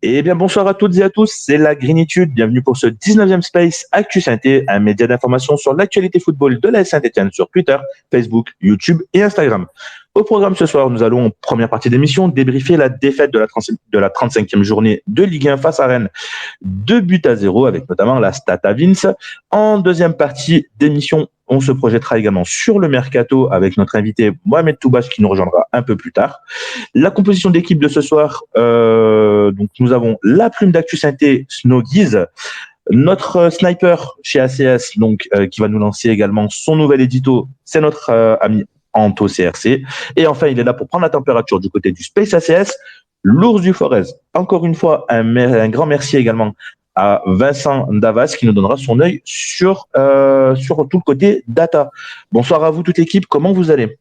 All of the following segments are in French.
Eh bien, bonsoir à toutes et à tous, c'est la Greenitude. Bienvenue pour ce 19e Space Actu Saint-Étienne, un média d'information sur l'actualité football de la Saint-Étienne sur Twitter, Facebook, YouTube et Instagram. Au programme ce soir, nous allons, en première partie d'émission, débriefer la défaite de la 35e journée de Ligue 1 face à Rennes. 2-0 avec notamment la stat à Vince. En deuxième partie d'émission, on se projettera également sur le mercato avec notre invité Mohamed Toubache qui nous rejoindra un peu plus tard. La composition d'équipe de ce soir, donc nous avons la plume d'actu synthé Snowgiz, notre sniper chez ACS, donc qui va nous lancer également son nouvel édito, c'est notre ami Anto CRC. Et enfin, il est là pour prendre la température du côté du Space ACS, l'ours du Forez. Encore une fois, un grand merci également à Vincent Davas qui nous donnera son œil sur tout le côté data. Bonsoir à vous toute l'équipe, comment vous allez ?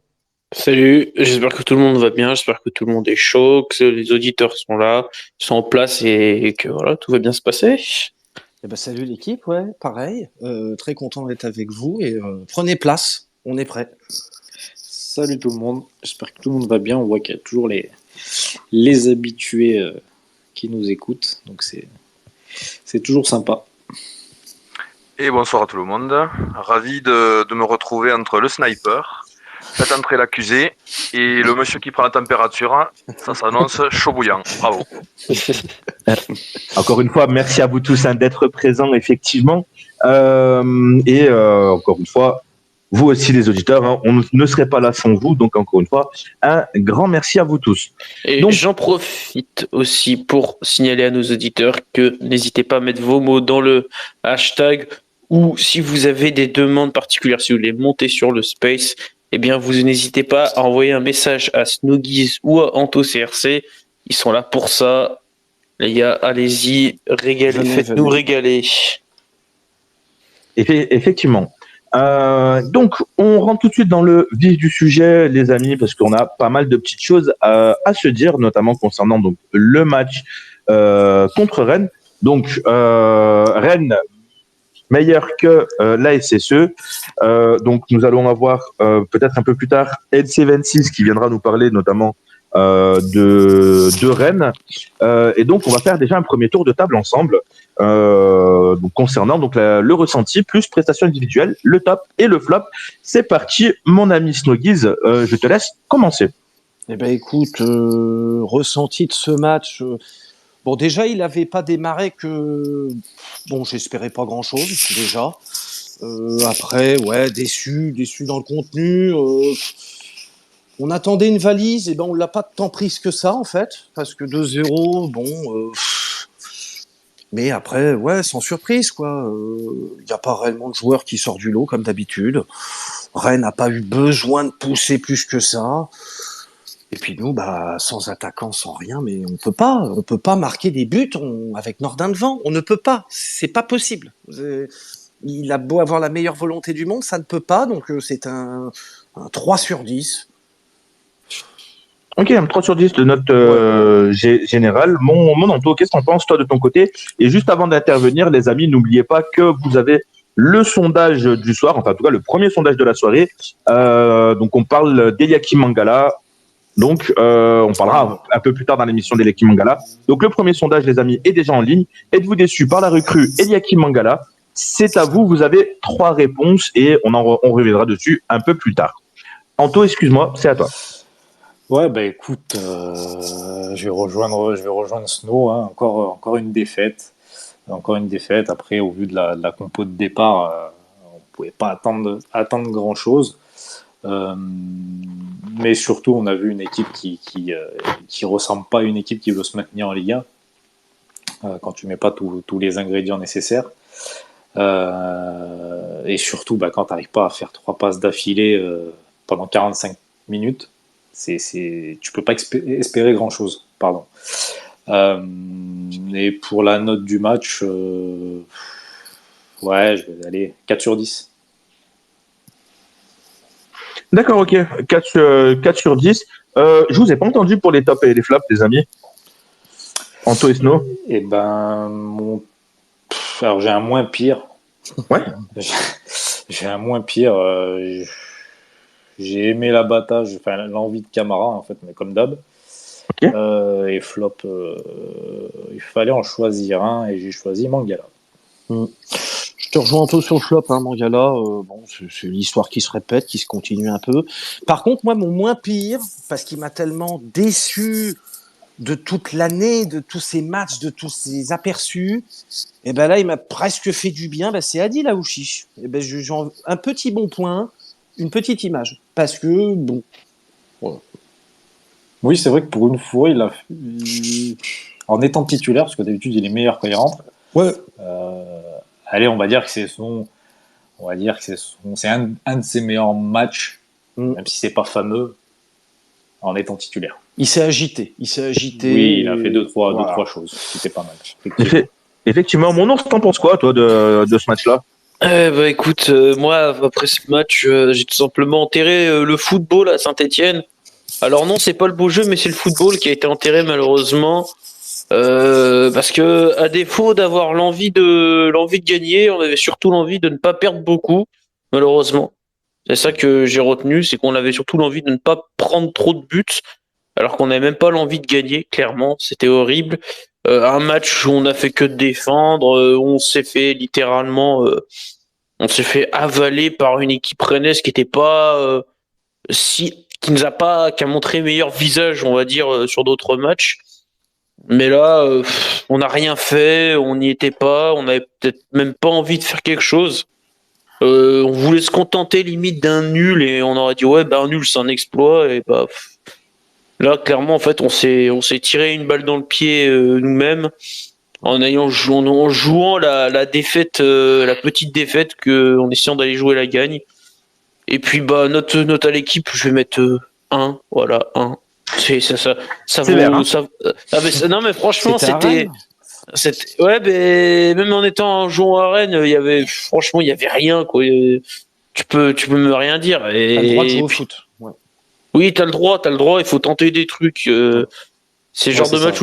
Salut, j'espère que tout le monde va bien, j'espère que tout le monde est chaud, que les auditeurs sont là, sont en place et que voilà, tout va bien se passer. Eh ben, salut l'équipe, ouais, pareil, très content d'être avec vous et prenez place, on est prêt. Salut tout le monde, j'espère que tout le monde va bien, on voit qu'il y a toujours les habitués qui nous écoutent, donc c'est toujours sympa. Et bonsoir à tout le monde, ravi de me retrouver entre le sniper, faites entrer l'accusé et le monsieur qui prend la température, ça s'annonce chaud bouillant, bravo. Encore une fois, merci à vous tous d'être présents effectivement encore une fois, vous aussi les auditeurs, on ne serait pas là sans vous, donc encore une fois, un grand merci à vous tous. Et donc, j'en profite aussi pour signaler à nos auditeurs que n'hésitez pas à mettre vos mots dans le hashtag ou si vous avez des demandes particulières, si vous voulez monter sur le space, eh bien vous n'hésitez pas à envoyer un message à Snowgiz ou à Anto CRC, ils sont là pour ça. Les gars, allez-y, régalez, faites-nous régaler. Effectivement. Donc, on rentre tout de suite dans le vif du sujet, les amis, parce qu'on a pas mal de petites choses à se dire, notamment concernant donc le match contre Rennes. Donc, Rennes meilleur que la SSE. Donc, nous allons avoir peut-être un peu plus tard LC26 qui viendra nous parler notamment de Rennes. Et donc, on va faire déjà un premier tour de table ensemble donc concernant donc le ressenti plus prestations individuelles, le top et le flop. C'est parti, mon ami Snowgiz, je te laisse commencer. Eh ben écoute, ressenti de ce match. Bon, déjà, il n'avait pas démarré que. Bon, j'espérais pas grand-chose déjà. Après, ouais, déçu dans le contenu. On attendait une valise, et ben on l'a pas tant prise que ça en fait, parce que 2-0, bon. Mais après, ouais, sans surprise quoi. Y a pas réellement de joueur qui sort du lot comme d'habitude. Rennes n'a pas eu besoin de pousser plus que ça. Et puis nous, bah, sans attaquant, sans rien, mais on peut pas marquer des buts avec Nordin devant. On ne peut pas. C'est pas possible. Il a beau avoir la meilleure volonté du monde, ça ne peut pas. Donc c'est un 3 sur 10. Ok, un 3 sur 10 de note générale. Mon Anto, qu'est-ce que t'en penses, toi, de ton côté ? Et juste avant d'intervenir, les amis, n'oubliez pas que vous avez le sondage du soir, enfin, en tout cas, le premier sondage de la soirée. Donc, on parle d'Eliakim Mangala. Donc, on parlera un peu plus tard dans l'émission d'Eliakim Mangala. Donc, le premier sondage, les amis, est déjà en ligne. Êtes-vous déçus par la recrue Eliakim Mangala ? C'est à vous. Vous avez 3 réponses et on reviendra dessus un peu plus tard. Anto, excuse-moi, c'est à toi. Ouais, bah écoute, je vais rejoindre Snow, hein. Encore une défaite. Encore une défaite. Après, au vu de la compo de départ, on pouvait pas attendre grand-chose. Mais surtout, on a vu une équipe qui ressemble pas à une équipe qui veut se maintenir en Ligue 1 quand tu mets pas tous les ingrédients nécessaires. Et surtout, bah, quand tu n'arrives pas à faire 3 passes d'affilée pendant 45 minutes, tu peux pas espérer grand-chose. Pardon. Et pour la note du match, ouais, je vais aller 4 sur 10. D'accord, ok. 4 sur 10. Je vous ai pas entendu pour les tops et les flops, les amis. Anto et Snow. Eh ben, alors j'ai un moins pire. Ouais. J'ai un moins pire. J'ai aimé l'abattage, enfin l'envie de Camara en fait, mais comme d'hab. Okay. Et flop, Il fallait en choisir un et j'ai choisi Mangala. Je te rejoins un peu sur le flop, hein, Mangala. Bon, c'est l'histoire qui se répète, qui se continue un peu. Par contre, moi, mon moins pire, parce qu'il m'a tellement déçu de toute l'année, de tous ces matchs, de tous ces aperçus, et ben là, il m'a presque fait du bien. Ben, c'est Adil Aouchiche. Et ben, un petit bon point, une petite image, parce que bon. Voilà. Oui, c'est vrai que pour une fois, en étant titulaire, parce que d'habitude il est meilleur quand il rentre. Ouais. Allez, on va dire que c'est un de ses meilleurs matchs, même si c'est pas fameux, en étant titulaire. Il s'est agité. Oui, il a fait deux, trois choses. C'était pas mal. Effectivement, mon ours, t'en penses quoi, toi, de ce match-là? Écoute, moi, après ce match, j'ai tout simplement enterré le football à Saint-Etienne. Alors non, c'est pas le beau jeu, mais c'est le football qui a été enterré malheureusement. Parce que à défaut d'avoir l'envie de gagner, on avait surtout l'envie de ne pas perdre beaucoup, malheureusement. C'est ça que j'ai retenu, c'est qu'on avait surtout l'envie de ne pas prendre trop de buts, alors qu'on n'avait même pas l'envie de gagner, clairement, c'était horrible. Un match où on n'a fait que de défendre, on s'est fait littéralement, on s'est fait avaler par une équipe rennaise qui était pas qui a montré meilleur visage, on va dire, sur d'autres matchs. Mais là, on n'a rien fait, on n'y était pas, on n'avait peut-être même pas envie de faire quelque chose. On voulait se contenter limite d'un nul et on aurait dit ouais, un nul c'est un exploit et là clairement en fait on s'est tiré une balle dans le pied nous-mêmes en jouant la défaite, la petite défaite en essayant d'aller jouer la gagne. Et puis note à l'équipe, je vais mettre 1, voilà 1. C'est ça Sévère, vaut hein. ça. Non mais franchement C'était ouais, mais même en jouant à Rennes, il y avait rien quoi. Tu peux me rien dire. T'as le droit de jouer au foot. Ouais. Oui, t'as le droit, il faut tenter des trucs. C'est le genre de match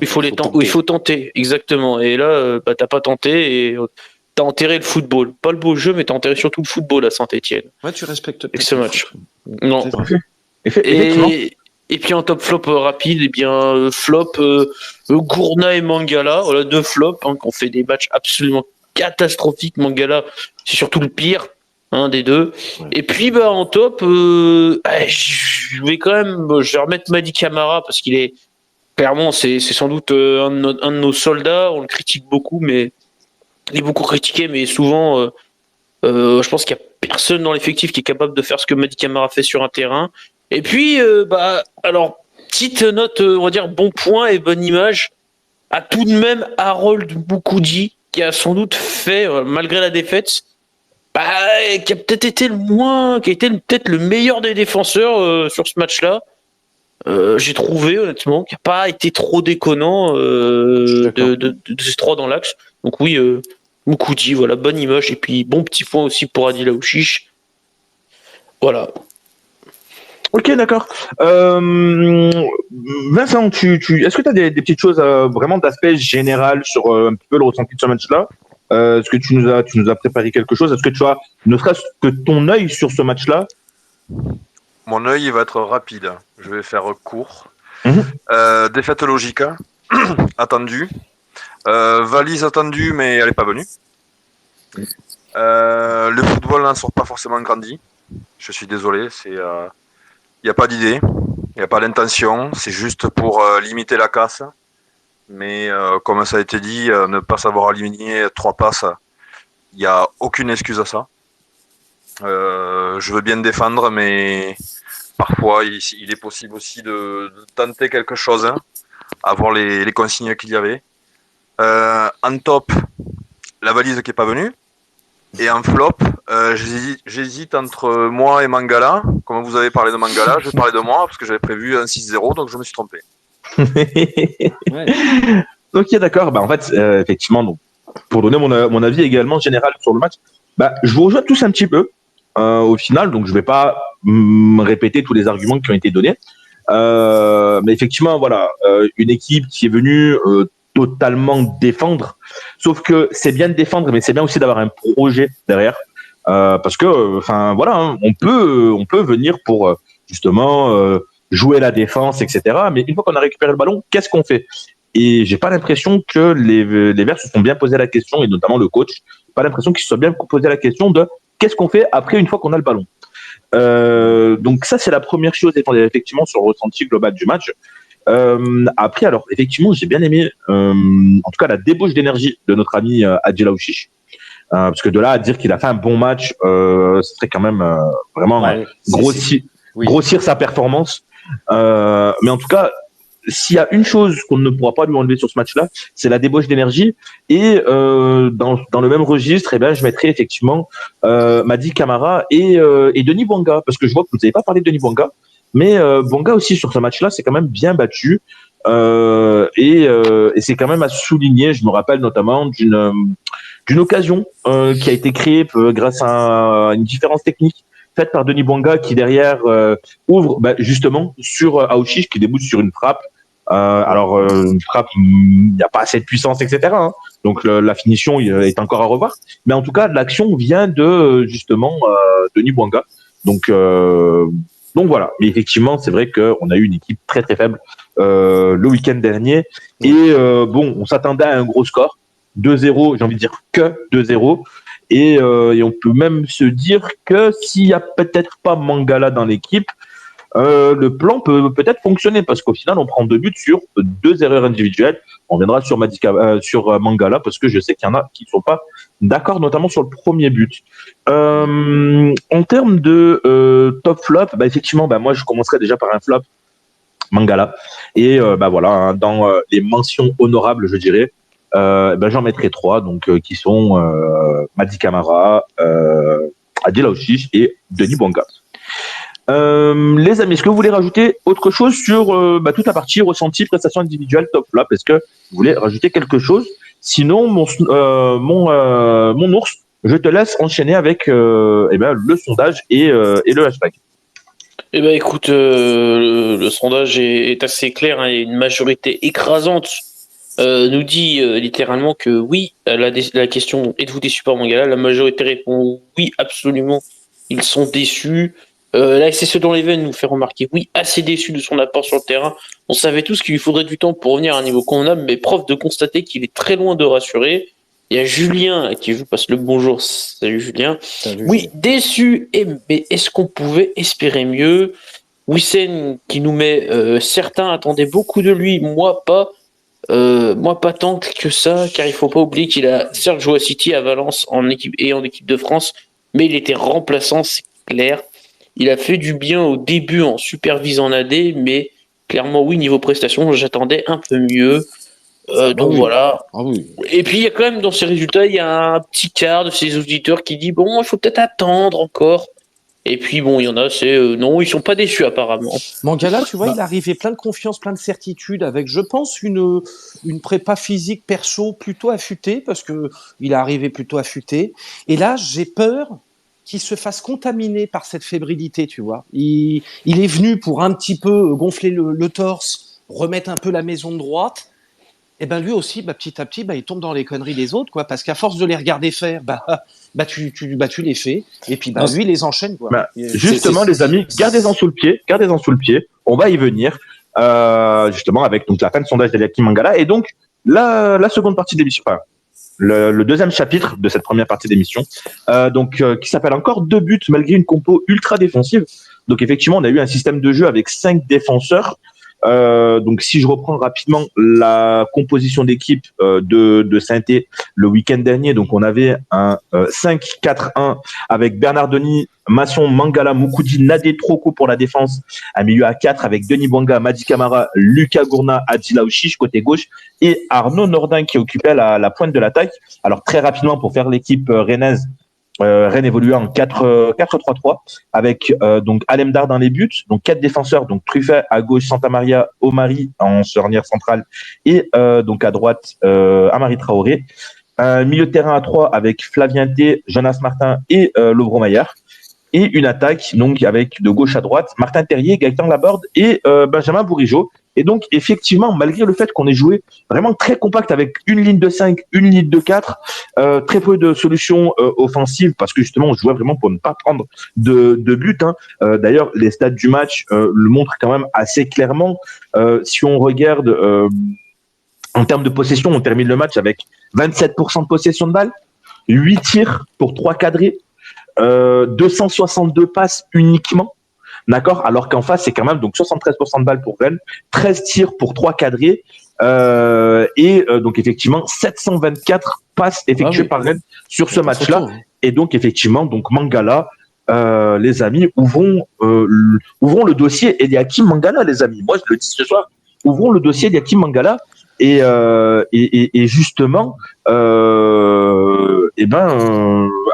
où il faut tenter, exactement. Et là, t'as pas tenté et t'as enterré le football. Pas le beau jeu, mais t'as enterré surtout le football à Saint-Etienne. Ouais, tu respectes avec ce match. Non. Et puis en top flop rapide, flop Gourna et Mangala, voilà 2 flops qui ont fait des matchs absolument catastrophiques. Mangala, c'est surtout le pire des deux. Ouais. Et puis en top, je vais remettre Mady Camara parce qu'il est clairement c'est sans doute un de nos soldats. On le critique beaucoup, mais il est beaucoup critiqué, mais souvent je pense qu'il y a personne dans l'effectif qui est capable de faire ce que Mady Camara fait sur un terrain. Et puis, alors, petite note, on va dire bon point et bonne image, à tout de même Harold Boukoudi, qui a sans doute fait, malgré la défaite, qui a peut-être été peut-être le meilleur des défenseurs sur ce match-là. J'ai trouvé, honnêtement, qui n'a pas été trop déconnant de ces 3 dans l'axe. Donc oui, Boukoudi, voilà, bonne image. Et puis, bon petit point aussi pour Adil Aouchiche. Voilà. Ok, d'accord. Vincent, est-ce que tu as des petites choses vraiment d'aspect général sur un petit peu le ressenti de ce match-là? Est-ce que tu nous as préparé quelque chose? Est-ce que tu as, ne serait-ce que ton œil sur ce match-là? Mon œil va être rapide. Je vais faire court. Défaite logique, attendue. Valise attendue, mais elle n'est pas venue. Le football n'en sort pas forcément grandi. Je suis désolé, il n'y a pas d'idée, il n'y a pas d'intention, c'est juste pour limiter la casse. Mais comme ça a été dit, ne pas savoir aligner 3 passes, il n'y a aucune excuse à ça. Je veux bien défendre, mais parfois il est possible aussi de tenter quelque chose, avoir les consignes qu'il y avait. En top, la valise qui n'est pas venue. Et en flop, j'hésite entre moi et Mangala. Comme vous avez parlé de Mangala, je vais parler de moi parce que j'avais prévu un 6-0, donc je me suis trompé. Ouais. Ok, d'accord. En fait, effectivement, donc, pour donner mon avis également général sur le match, je vous rejoins tous un petit peu au final, donc je ne vais pas répéter tous les arguments qui ont été donnés. Mais effectivement, voilà, une équipe qui est venue totalement défendre. Sauf que c'est bien de défendre, mais c'est bien aussi d'avoir un projet derrière, parce que, voilà, on peut venir pour justement jouer la défense, etc. Mais une fois qu'on a récupéré le ballon, qu'est-ce qu'on fait? Et j'ai pas l'impression que les Verts se sont bien posé la question, et notamment le coach, pas l'impression qu'ils se soient bien posé la question de qu'est-ce qu'on fait après une fois qu'on a le ballon. Donc ça, c'est la première chose, effectivement, sur le ressenti global du match. Après, alors, effectivement, j'ai bien aimé, en tout cas, la débauche d'énergie de notre ami Adil Aouchiche. Parce que de là à dire qu'il a fait un bon match, ce serait quand même vraiment grossir sa performance. Mais en tout cas, s'il y a une chose qu'on ne pourra pas lui enlever sur ce match-là, c'est la débauche d'énergie. Et dans le même registre, eh ben, je mettrai effectivement Mady Camara et Denis Bouanga, parce que je vois que vous n'avez pas parlé de Denis Bouanga, mais Bouanga aussi sur ce match-là, c'est quand même bien battu. Et c'est quand même à souligner. Je me rappelle notamment d'une occasion qui a été créée grâce à une différence technique faite par Denis Bouanga, qui derrière ouvre justement sur Aouchiche, qui débouche sur une frappe. Une frappe, il n'y a pas assez de puissance, etc. Hein. Donc la finition est encore à revoir. Mais en tout cas, l'action vient de justement Denis Bouanga. Donc voilà. Mais effectivement, c'est vrai qu'on a eu une équipe très très faible le week-end dernier. Et on s'attendait à un gros score. 2-0, j'ai envie de dire que 2-0. Et on peut même se dire que s'il n'y a peut-être pas Mangala dans l'équipe, le plan peut peut-être fonctionner, parce qu'au final, on prend 2 buts sur 2 erreurs individuelles. On viendra sur Mangala, parce que je sais qu'il y en a qui ne sont pas d'accord, notamment sur le premier but. En termes de top flop, effectivement, moi, je commencerai déjà par un flop, Mangala. Et voilà, dans les mentions honorables, je dirais, j'en mettrai 3, donc qui sont Mady Camara, Adil Aouchiche et Denis Bouanga. Les amis, est-ce que vous voulez rajouter autre chose sur toute la partie ressenti, prestation individuelle, top flop? Est-ce que vous voulez rajouter quelque chose? Sinon, mon ours, je te laisse enchaîner avec le sondage et le hashtag. Eh ben écoute, le sondage est assez clair, hein, et une majorité écrasante nous dit littéralement que oui, la question êtes-vous déçu par Mangala, la majorité répond oui, absolument, ils sont déçus. La SSE dans l'Even nous fait remarquer oui, assez déçu de son apport sur le terrain. On savait tous qu'il lui faudrait du temps pour revenir à un niveau convenable, mais preuve de constater qu'il est très loin de rassurer. Il y a Julien à qui je vous passe le bonjour. Salut Julien. Salut, oui, déçu, mais est-ce qu'on pouvait espérer mieux? Wissem qui nous met certains attendaient beaucoup de lui, moi pas. Moi pas tant que ça, car il faut pas oublier qu'il a certes joué à City, à Valence en équipe de France, mais il était remplaçant, c'est clair. Il a fait du bien au début en supervisant AD, mais clairement oui, niveau prestation, j'attendais un peu mieux. Voilà. Ah oui. Et puis il y a quand même dans ces résultats, il y a un petit quart de ces auditeurs qui dit bon, il faut peut-être attendre encore. Et puis bon, il y en a, non, ils sont pas déçus apparemment. Mangala, tu vois, il arrivait plein de confiance, plein de certitude, avec, je pense, une prépa physique perso plutôt affûtée, parce que il est arrivé plutôt affûté. Et là, j'ai peur qu'il se fasse contaminer par cette fébrilité, tu vois. Il est venu pour un petit peu gonfler le torse, remettre un peu la maison de droite. Et lui aussi, petit à petit, il tombe dans les conneries des autres, quoi, parce qu'à force de les regarder faire, tu les fais, et puis lui il les enchaîne, quoi. Justement, les amis, gardez-en sous le pied. On va y venir, justement, avec donc la fin de sondage d'Eliakim Mangala, et donc la seconde partie de l'émission, le deuxième chapitre de cette première partie d'émission, qui s'appelle encore 2 buts malgré une compo ultra défensive. Donc effectivement, on a eu un système de jeu avec 5 défenseurs. Donc si je reprends rapidement la composition d'équipe de Saint-Étienne le week-end dernier, donc on avait un 5-4-1 avec Bernard Denis, Masson, Mangala, Moukoudi, Nadé, Troko pour la défense, un milieu à 4 avec Denis Bouanga, Mady Camara, Lucas Gourna, Adil Aouchiche côté gauche et Arnaud Nordin qui occupait la pointe de l'attaque. Alors très rapidement pour faire l'équipe rennaise, Rennes évoluait en 4-3-3 avec donc Alemdar dans les buts, donc 4 défenseurs, donc Truffet à gauche, Santa Maria, Omari en charnière centrale et donc à droite Amari Traoré. Milieu de terrain à 3 avec Flavien T, Jonas Martin et Lovro Maillard. Et une attaque donc avec de gauche à droite Martin Terrier, Gaëtan Laborde et Benjamin Bourigeaud. Et donc, effectivement, malgré le fait qu'on ait joué vraiment très compact avec une ligne de 5, une ligne de 4, très peu de solutions offensives, parce que justement, on jouait vraiment pour ne pas prendre de but. Hein. D'ailleurs, les stats du match le montrent quand même assez clairement. Si on regarde En termes de possession, on termine le match avec 27% de possession de balle, 8 tirs pour 3 cadrés, 262 passes uniquement. D'accord? Alors qu'en face, c'est quand même donc 73% de balles pour Rennes, 13 tirs pour 3 cadrés, donc effectivement 724 passes effectuées par Rennes sur ce match-là. Et donc effectivement, donc Mangala, les amis, ouvrons le dossier Eliakim Mangala, les amis. Moi, je le dis ce soir, ouvrons le dossier Eliakim Mangala. Et justement,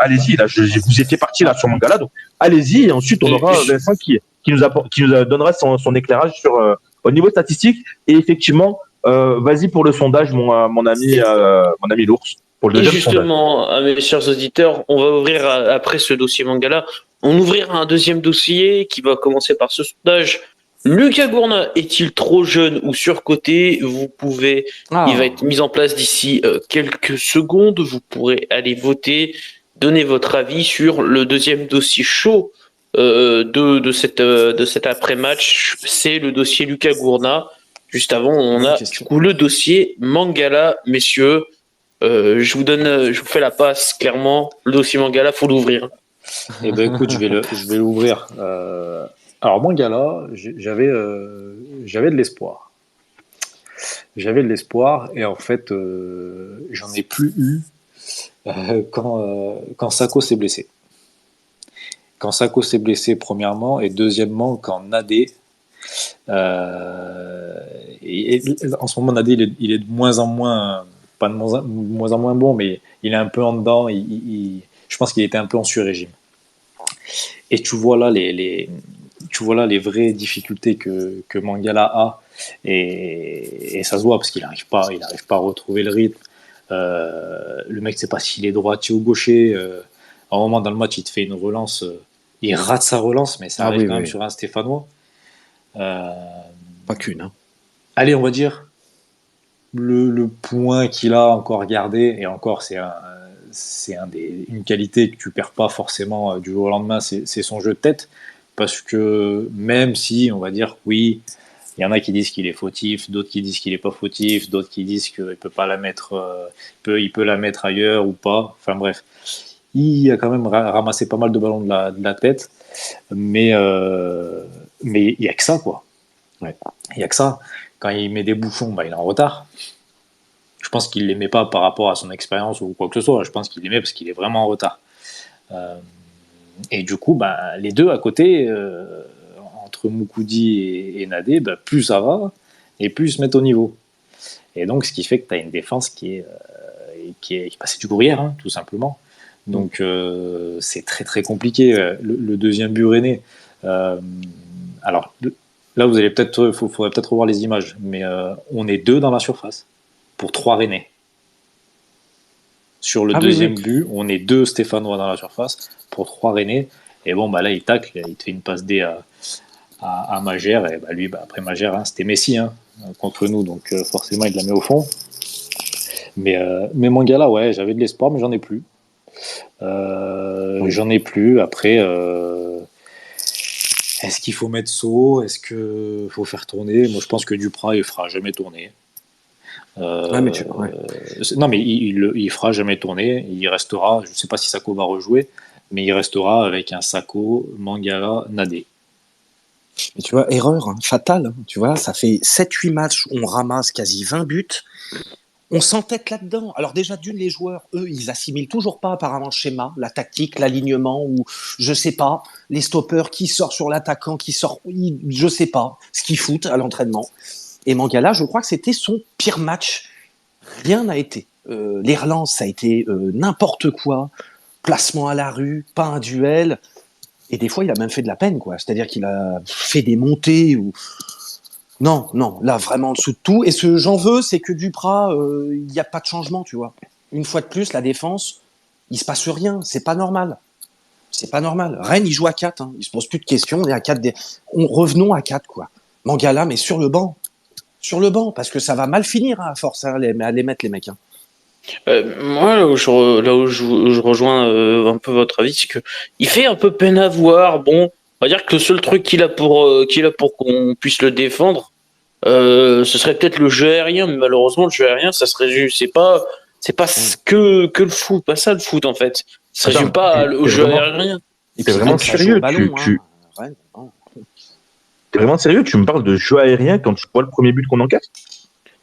allez-y, là, vous étiez parti là sur Mangala, donc allez-y, et ensuite on aura Vincent qui nous donnera son éclairage sur au niveau statistique. Et effectivement, vas-y pour le sondage, mon ami l'ours. Pour le et justement, à mes chers auditeurs, on va ouvrir après ce dossier Mangala, on ouvrira un deuxième dossier qui va commencer par ce sondage. Lucas Gourna est-il trop jeune ou surcoté? Il va être mis en place d'ici quelques secondes. Vous pourrez aller voter, donner votre avis sur le deuxième dossier chaud de cet après-match. C'est le dossier Lucas Gourna. Juste avant, on a du coup le dossier Mangala, messieurs. Je vous fais la passe clairement. Le dossier Mangala, faut l'ouvrir. Eh ben écoute, je vais l'ouvrir. Alors Mangala, j'avais de l'espoir. J'avais de l'espoir et en fait, j'en ai plus eu quand Sako s'est blessé. Quand Sako s'est blessé, premièrement, et deuxièmement, quand Nadé. Et en ce moment, Nadé, il est de moins en moins, pas de moins en moins bon, mais il est un peu en dedans. Je pense qu'il était un peu en sur-régime. Et tu vois là les vraies difficultés que Mangala a, et ça se voit parce qu'il n'arrive pas à retrouver le rythme. Le mec, c'est pas s'il est droitier ou gaucher. À un moment dans le match, il te fait une relance, il rate sa relance, mais ça arrive quand même sur un Stéphanois. Pas qu'une. Hein. Allez, on va dire le point qu'il a encore gardé, et encore c'est une qualité que tu perds pas forcément du jour au lendemain, c'est son jeu de tête. Parce que même si, on va dire, oui, il y en a qui disent qu'il est fautif, d'autres qui disent qu'il n'est pas fautif, d'autres qui disent qu'il peut pas la mettre, il peut la mettre ailleurs ou pas. Enfin bref, il a quand même ramassé pas mal de ballons de la tête, mais il y a que ça, quoi. Ouais. Il y a que ça. Quand il met des bouchons, il est en retard. Je pense qu'il les met pas par rapport à son expérience ou quoi que ce soit. Je pense qu'il les met parce qu'il est vraiment en retard. Et du coup, les deux à côté, entre Moukoudi et Nadé, plus ça va, et plus ils se mettent au niveau. Et donc, ce qui fait que tu as une défense qui est passée du courrière, hein, tout simplement. Donc, c'est très très compliqué. Le deuxième but rennais. Alors, là, vous allez faudrait peut-être revoir les images, mais on est 2 dans la surface pour 3 rennais. Sur le deuxième but, on est 2 Stéphanois dans la surface pour 3 rennais. Et bon, là, il tacle, il te fait une passe D à Magère. Et lui, après Magère, hein, c'était Messi contre nous, donc forcément, il la met au fond. Mais Mangala, ouais, j'avais de l'espoir, mais j'en ai plus. J'en ai plus. Après, est-ce qu'il faut mettre Sceaux? Est-ce qu'il faut faire tourner? Moi, je pense que Duprat, il fera jamais tourner. Non, mais il fera jamais tourner. Il restera, je ne sais pas si Sako va rejouer, mais il restera avec un Sako, Mangala, Nadé. Mais tu vois, erreur fatale. Tu vois, ça fait 7-8 matchs où on ramasse quasi 20 buts. On s'entête là-dedans. Alors déjà, les joueurs, eux, ils assimilent toujours pas apparemment le schéma, la tactique, l'alignement, ou je sais pas, les stoppers qui sortent sur l'attaquant, je sais pas, ce qu'ils foutent à l'entraînement. Et Mangala, je crois que c'était son pire match. Rien n'a été. Les relances, ça a été n'importe quoi. Placement à la rue, pas un duel. Et des fois, il a même fait de la peine, quoi. C'est-à-dire qu'il a fait des montées ou... Non, là, vraiment en dessous de tout. Et ce que j'en veux, c'est que Duprat, il n'y a pas de changement, tu vois. Une fois de plus, la défense, il se passe rien. C'est pas normal. Rennes, il joue à 4. Hein. Il se pose plus de questions. On est à 4. Revenons à 4, quoi. Mangala, mais sur le banc, parce que ça va mal finir à force à les mettre, les mecs. Hein. Moi, là où je rejoins un peu votre avis, c'est que il fait un peu peine à voir. Bon, on va dire que le seul truc qu'il a pour qu'on puisse le défendre, ce serait peut-être le jeu aérien, mais malheureusement, le jeu aérien, ça se résume, c'est pas que le foot, pas ça le foot en fait. Ça se résume pas au jeu aérien. T'es vraiment sérieux? T'es vraiment sérieux? Tu me parles de jeu aérien quand tu vois le premier but qu'on encaisse?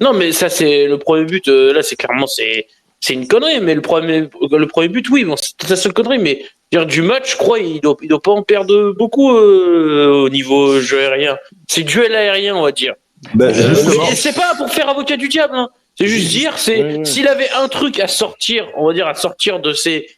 Non, mais ça, c'est le premier but. Là, c'est clairement, c'est une connerie. Mais le premier but, oui, bon, c'est la seule connerie. Mais dire du match, je crois, il doit pas en perdre beaucoup au niveau jeu aérien. C'est duel aérien, on va dire. Et c'est pas pour faire avocat du diable. Hein. C'est juste dire, s'il avait un truc à sortir, on va dire, à sortir de ses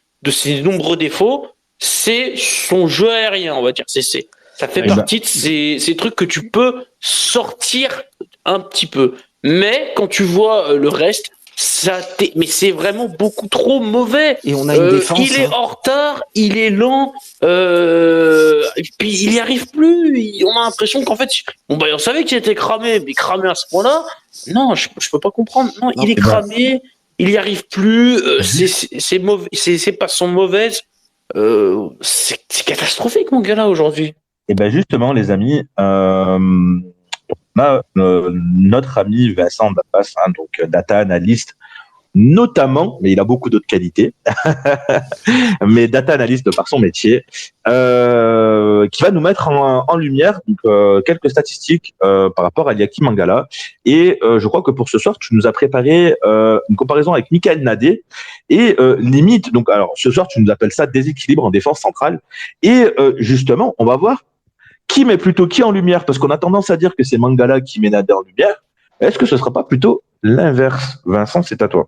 nombreux défauts, c'est son jeu aérien, on va dire. Ça fait partie de ces trucs que tu peux sortir un petit peu. Mais quand tu vois le reste, mais c'est vraiment beaucoup trop mauvais. Et on a une défense. Il est en retard, il est lent, et puis il n'y arrive plus. On a l'impression qu'en fait, on savait qu'il était cramé, mais cramé à ce point-là, non, je peux pas comprendre. Non, il est cramé, il n'y arrive plus. C'est mauvais, ses passes sont mauvaises. C'est catastrophique, mon gars-là, aujourd'hui. Et ben justement, les amis, on a notre ami Vincent Dapas, donc data analyst, notamment, mais il a beaucoup d'autres qualités, mais data analyst par son métier, qui va nous mettre en lumière donc, quelques statistiques par rapport à Liaki Mangala. Et je crois que pour ce soir, tu nous as préparé une comparaison avec Michael Nadé et limite. Donc, alors ce soir, tu nous appelles ça déséquilibre en défense centrale. Et justement, on va voir qui met plutôt qui en lumière, parce qu'on a tendance à dire que c'est Mangala qui met Nadé en lumière. Est-ce que ce ne sera pas plutôt l'inverse? Vincent, c'est à toi.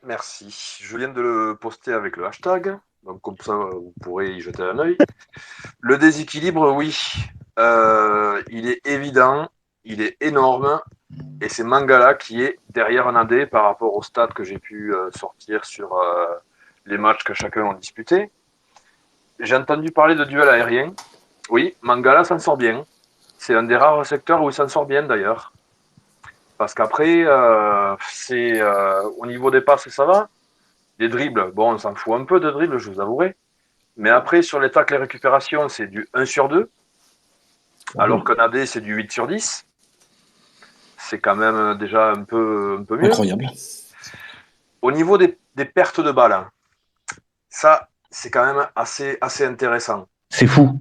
Merci. Je viens de le poster avec le hashtag, donc comme ça vous pourrez y jeter un œil. Le déséquilibre, oui, il est évident, il est énorme, et c'est Mangala qui est derrière Nadé par rapport aux stats que j'ai pu sortir sur les matchs que chacun a disputés. J'ai entendu parler de duel aérien. Oui, Mangala s'en sort bien. C'est un des rares secteurs où il s'en sort bien d'ailleurs. Parce qu'après, au niveau des passes, ça va. Les dribbles, bon, on s'en fout un peu de dribbles, je vous avouerai. Mais après, sur les tacles et récupérations, c'est du 1 sur 2. Alors que Nadé, c'est du 8 sur 10. C'est quand même déjà un peu mieux. Incroyable. Au niveau des pertes de balles, ça, c'est quand même assez intéressant. C'est fou.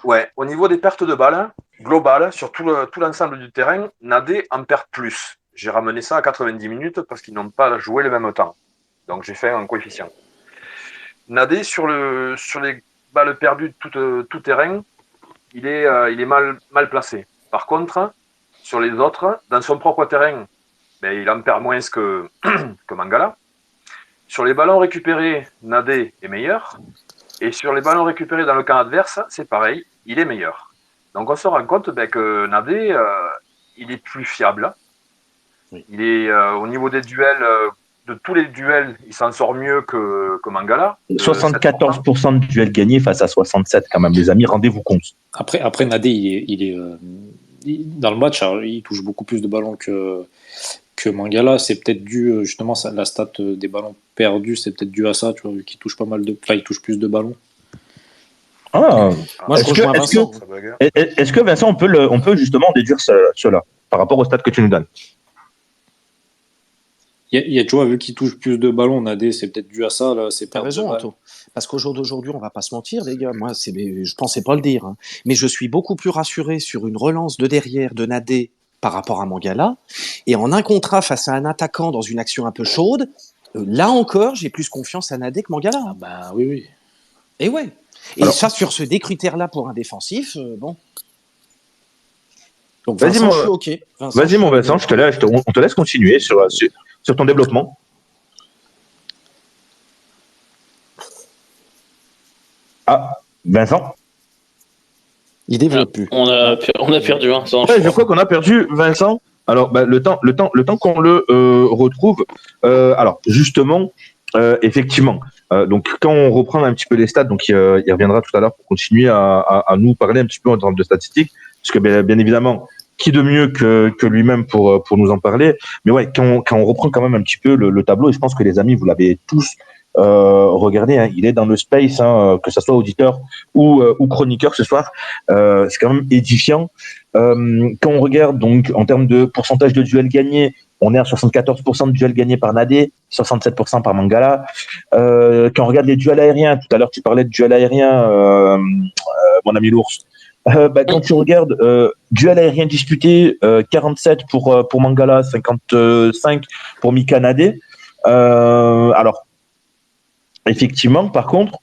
Ouais, au niveau des pertes de balles, globales, sur tout l'ensemble du terrain, Nadé en perd plus. J'ai ramené ça à 90 minutes parce qu'ils n'ont pas joué le même temps. Donc j'ai fait un coefficient. Nadé, sur les balles perdues de tout terrain, il est mal placé. Par contre, sur les autres, dans son propre terrain, il en perd moins que Mangala. Sur les ballons récupérés, Nadé est meilleur. Et sur les ballons récupérés dans le camp adverse, c'est pareil, il est meilleur. Donc on se rend compte que Nadé, il est plus fiable. Oui. Il est au niveau des duels, de tous les duels, il s'en sort mieux que Mangala. 74% de duels gagnés face à 67% quand même, les amis, rendez-vous compte. Après Nadé, il est dans le match, alors, il touche beaucoup plus de ballons que Mangala. C'est peut-être dû, justement, la stat des ballons perdus, c'est peut-être dû à ça, tu vois, vu qu'il touche il touche plus de ballons. Ah, moi, est-ce que Vincent, on peut justement déduire cela par rapport au stats que tu nous donnes? Tu vois, vu qu'il touche plus de ballons, Nadé, c'est peut-être dû à ça. Là, t'as raison, Anto. Parce qu'au jour d'aujourd'hui, on va pas se mentir, les gars. Moi, je pensais pas le dire, hein. Mais je suis beaucoup plus rassuré sur une relance de derrière de Nadé par rapport à Mangala. Et en un contrat face à un attaquant dans une action un peu chaude, là encore, j'ai plus confiance à Nadé que Mangala. Ah bah oui. Et ouais. Et alors, ça, sur ce décritère-là pour un défensif, bon. Donc, Vincent, je suis OK. Vas-y, mon Vincent, on te laisse continuer sur ton développement. Ah, Vincent? Il développe plus. On a perdu Vincent. Ouais, je crois qu'on a perdu Vincent. Alors, le temps qu'on le retrouve. Alors, justement, effectivement. Donc, quand on reprend un petit peu les stats, donc il reviendra tout à l'heure pour continuer à nous parler un petit peu en termes de statistiques, parce que bien évidemment, qui de mieux que lui-même pour nous en parler. Mais ouais, quand on reprend quand même un petit peu le tableau, et je pense que les amis, vous l'avez tous regardez, hein, il est dans le space, hein, que ce soit auditeur ou chroniqueur ce soir. C'est quand même édifiant. Quand on regarde donc en termes de pourcentage de duels gagnés, on est à 74% de duels gagnés par Nadé, 67% par Mangala. Quand on regarde les duels aériens, tout à l'heure tu parlais de duels aériens, mon ami l'ours. Quand tu regardes duel aérien disputé, 47 pour Mangala, 55 pour Mika Nadé. Alors, effectivement, par contre,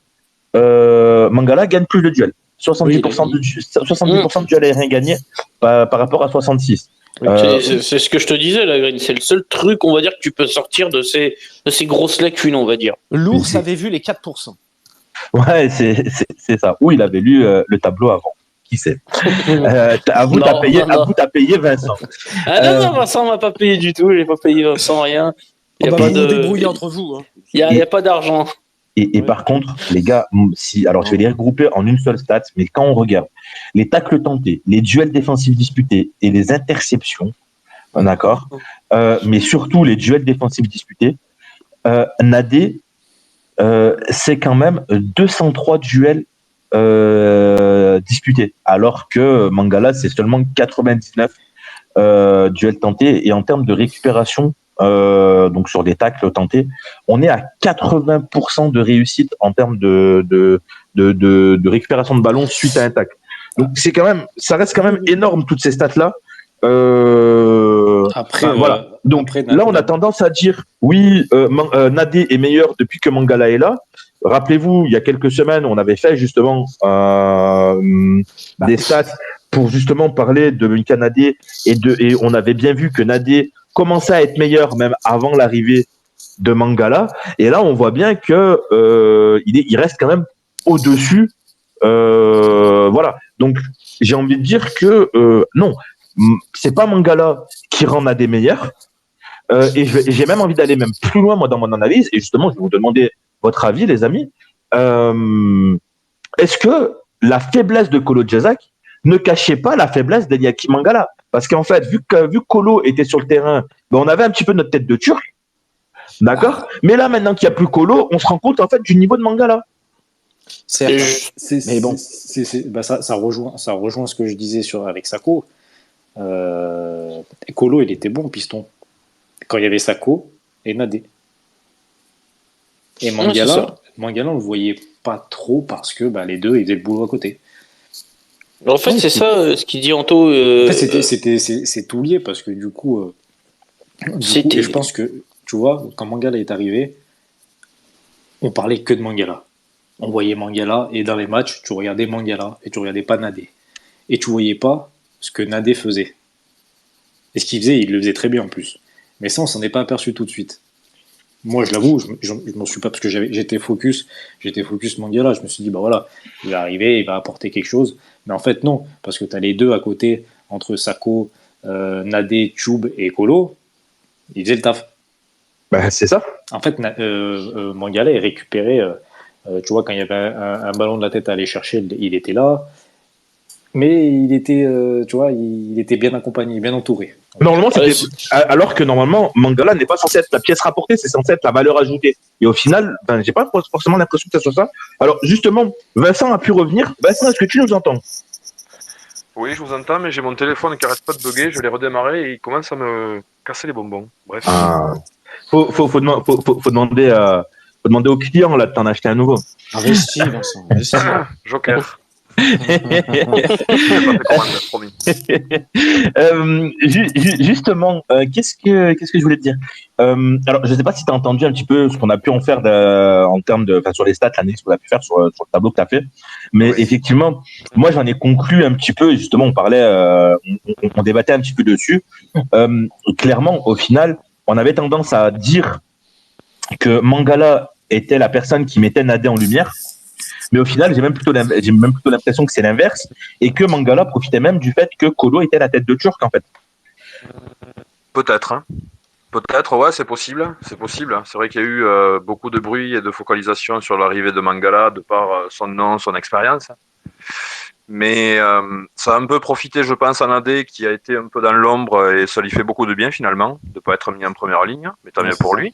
Mangala gagne plus de duels. 70% de duels aériens gagnés par rapport à 66. C'est ce que je te disais, la Green. C'est le seul truc, on va dire, que tu peux sortir de ces grosses lacunes, on va dire. L'ours avait vu les 4%. Ouais, c'est ça. Ou il avait lu le tableau avant. Qui sait? À vous, t'as payé Vincent. Ah non, Vincent m'a pas payé du tout. J'ai pas payé Vincent, rien. Il y a pas de débrouiller entre vous. Hein. Il y a pas d'argent. Et par contre, les gars, alors je vais les regrouper en une seule stat, mais quand on regarde les tacles tentés, les duels défensifs disputés et les interceptions, d'accord, mais surtout les duels défensifs disputés, Nadé, c'est quand même 203 duels disputés, alors que Mangala, c'est seulement 99 duels tentés. Et en termes de récupération, donc sur des tacles tentés, on est à 80% de réussite en termes de récupération de ballon suite à un tacle. Donc ça reste quand même énorme toutes ces stats là. Voilà. Donc là, on a tendance à dire oui, Nadé est meilleur depuis que Mangala est là. Rappelez-vous, il y a quelques semaines, on avait fait justement des stats pour justement parler de Mika Nadé et on avait bien vu que Nadé commençait à être meilleur même avant l'arrivée de Mangala. Et là, on voit bien que il reste quand même au-dessus. Voilà. Donc, j'ai envie de dire que non, c'est pas Mangala qui rend Nadé meilleur. Et j'ai même envie d'aller même plus loin moi dans mon analyse. Et justement, je vais vous demander votre avis, les amis. Est-ce que la faiblesse de Kolo Djazak ne cachait pas la faiblesse d'Eliakim Mangala? Parce qu'en fait, vu que Kolo était sur le terrain, on avait un petit peu notre tête de Turc, d'accord. Mais là, maintenant qu'il n'y a plus Kolo, on se rend compte en fait du niveau de Mangala. Mais bon, ça rejoint ce que je disais avec Sako. Kolo, il était bon piston quand il y avait Sako et Nadé. Et Mangala, on le voyait pas trop parce que les deux, ils faisaient le boulot à côté. En fait, c'est ça ce qu'il dit Anto. En fait, c'est tout lié parce que du coup, et je pense que, tu vois, quand Mangala est arrivé, on parlait que de Mangala. On voyait Mangala et dans les matchs, tu regardais Mangala et tu regardais pas Nadé. Et tu voyais pas ce que Nadé faisait. Et ce qu'il faisait, il le faisait très bien en plus. Mais ça, on s'en est pas aperçu tout de suite. Moi, je l'avoue, je m'en suis pas parce que j'étais focus Mangala. Je me suis dit, voilà, il va arriver, il va apporter quelque chose. Mais en fait, non, parce que tu as les deux à côté, entre Sako, Nadé, Tchoub et Kolo, ils faisaient le taf. C'est ça. En fait, Mangala est récupéré. Tu vois, quand il y avait un ballon de la tête à aller chercher, il était là. Mais il était, tu vois, il était bien accompagné, bien entouré. Normalement, alors que normalement, Mangala n'est pas censé être la pièce rapportée, c'est censé être la valeur ajoutée. Et au final, j'ai pas forcément l'impression que ça soit ça. Alors justement, Vincent a pu revenir. Vincent, est-ce que tu nous entends? Oui, je vous entends, mais j'ai mon téléphone qui arrête pas de bugger. Je l'ai redémarré et il commence à me casser les bonbons. Bref. Faut demander au client là de t'en acheter un nouveau. Investis, Vincent. Investis. Joker. Justement, qu'est-ce que je voulais te dire? Alors, je sais pas si tu as entendu un petit peu ce qu'on a pu en faire en termes sur les stats, l'analyse qu'on a pu faire sur le tableau que tu as fait. Mais effectivement, moi, j'en ai conclu un petit peu. Justement, on parlait, on débattait un petit peu dessus. Clairement, au final, on avait tendance à dire que Mangala était la personne qui mettait Nadé en lumière. Mais au final, j'ai même plutôt l'impression que c'est l'inverse et que Mangala profitait même du fait que Kolo était la tête de Turc en fait. Peut-être, ouais, c'est possible. C'est vrai qu'il y a eu beaucoup de bruit et de focalisation sur l'arrivée de Mangala de par son nom, son expérience. Mais ça a un peu profité, je pense, à Nadé qui a été un peu dans l'ombre et ça lui fait beaucoup de bien finalement de ne pas être mis en première ligne, mais tant mieux pour lui.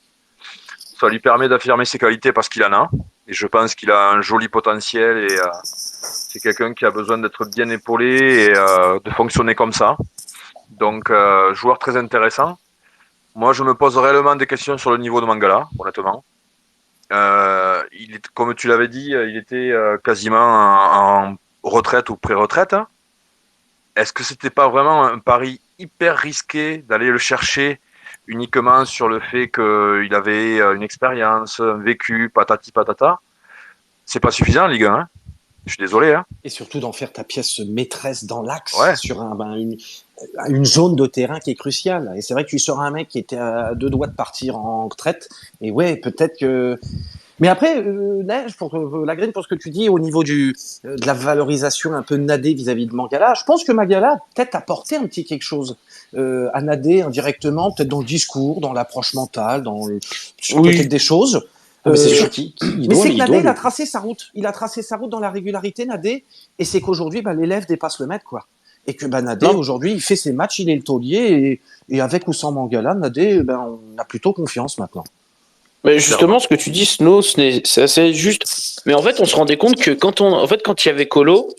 Ça lui permet d'affirmer ses qualités parce qu'il en a. Et je pense qu'il a un joli potentiel et c'est quelqu'un qui a besoin d'être bien épaulé et de fonctionner comme ça. Donc, joueur très intéressant. Moi, je me pose réellement des questions sur le niveau de Mangala, honnêtement. Comme tu l'avais dit, il était quasiment en retraite ou pré-retraite. Est-ce que c'était pas vraiment un pari hyper risqué d'aller le chercher uniquement sur le fait qu'il avait une expérience, un vécu, patati patata? C'est pas suffisant en Ligue 1, hein. Je suis désolé. Hein. Et surtout d'en faire ta pièce maîtresse dans l'axe, Ouais. sur une zone de terrain qui est cruciale. Et c'est vrai que tu sors un mec qui était à 2 doigts de partir en retraite. Et ouais, peut-être que... Mais après, Neige, pour Lagrine, pour ce que tu dis au niveau de la valorisation un peu Nadé vis-à-vis de Mangala, je pense que Mangala a peut-être apporté un petit quelque chose à Nadé indirectement, peut-être dans le discours, dans l'approche mentale, peut-être des choses. Mais c'est sûr mais c'est que Nadé, il a tracé sa route. Il a tracé sa route dans la régularité, Nadé, et c'est qu'aujourd'hui, l'élève dépasse le maître, quoi. Et que Nadé, aujourd'hui, il fait ses matchs, il est le taulier, et avec ou sans Mangala, Nadé, on a plutôt confiance maintenant. Mais justement, ce que tu dis, Snow, c'est assez juste. Mais en fait, on se rendait compte que quand il y avait Colo,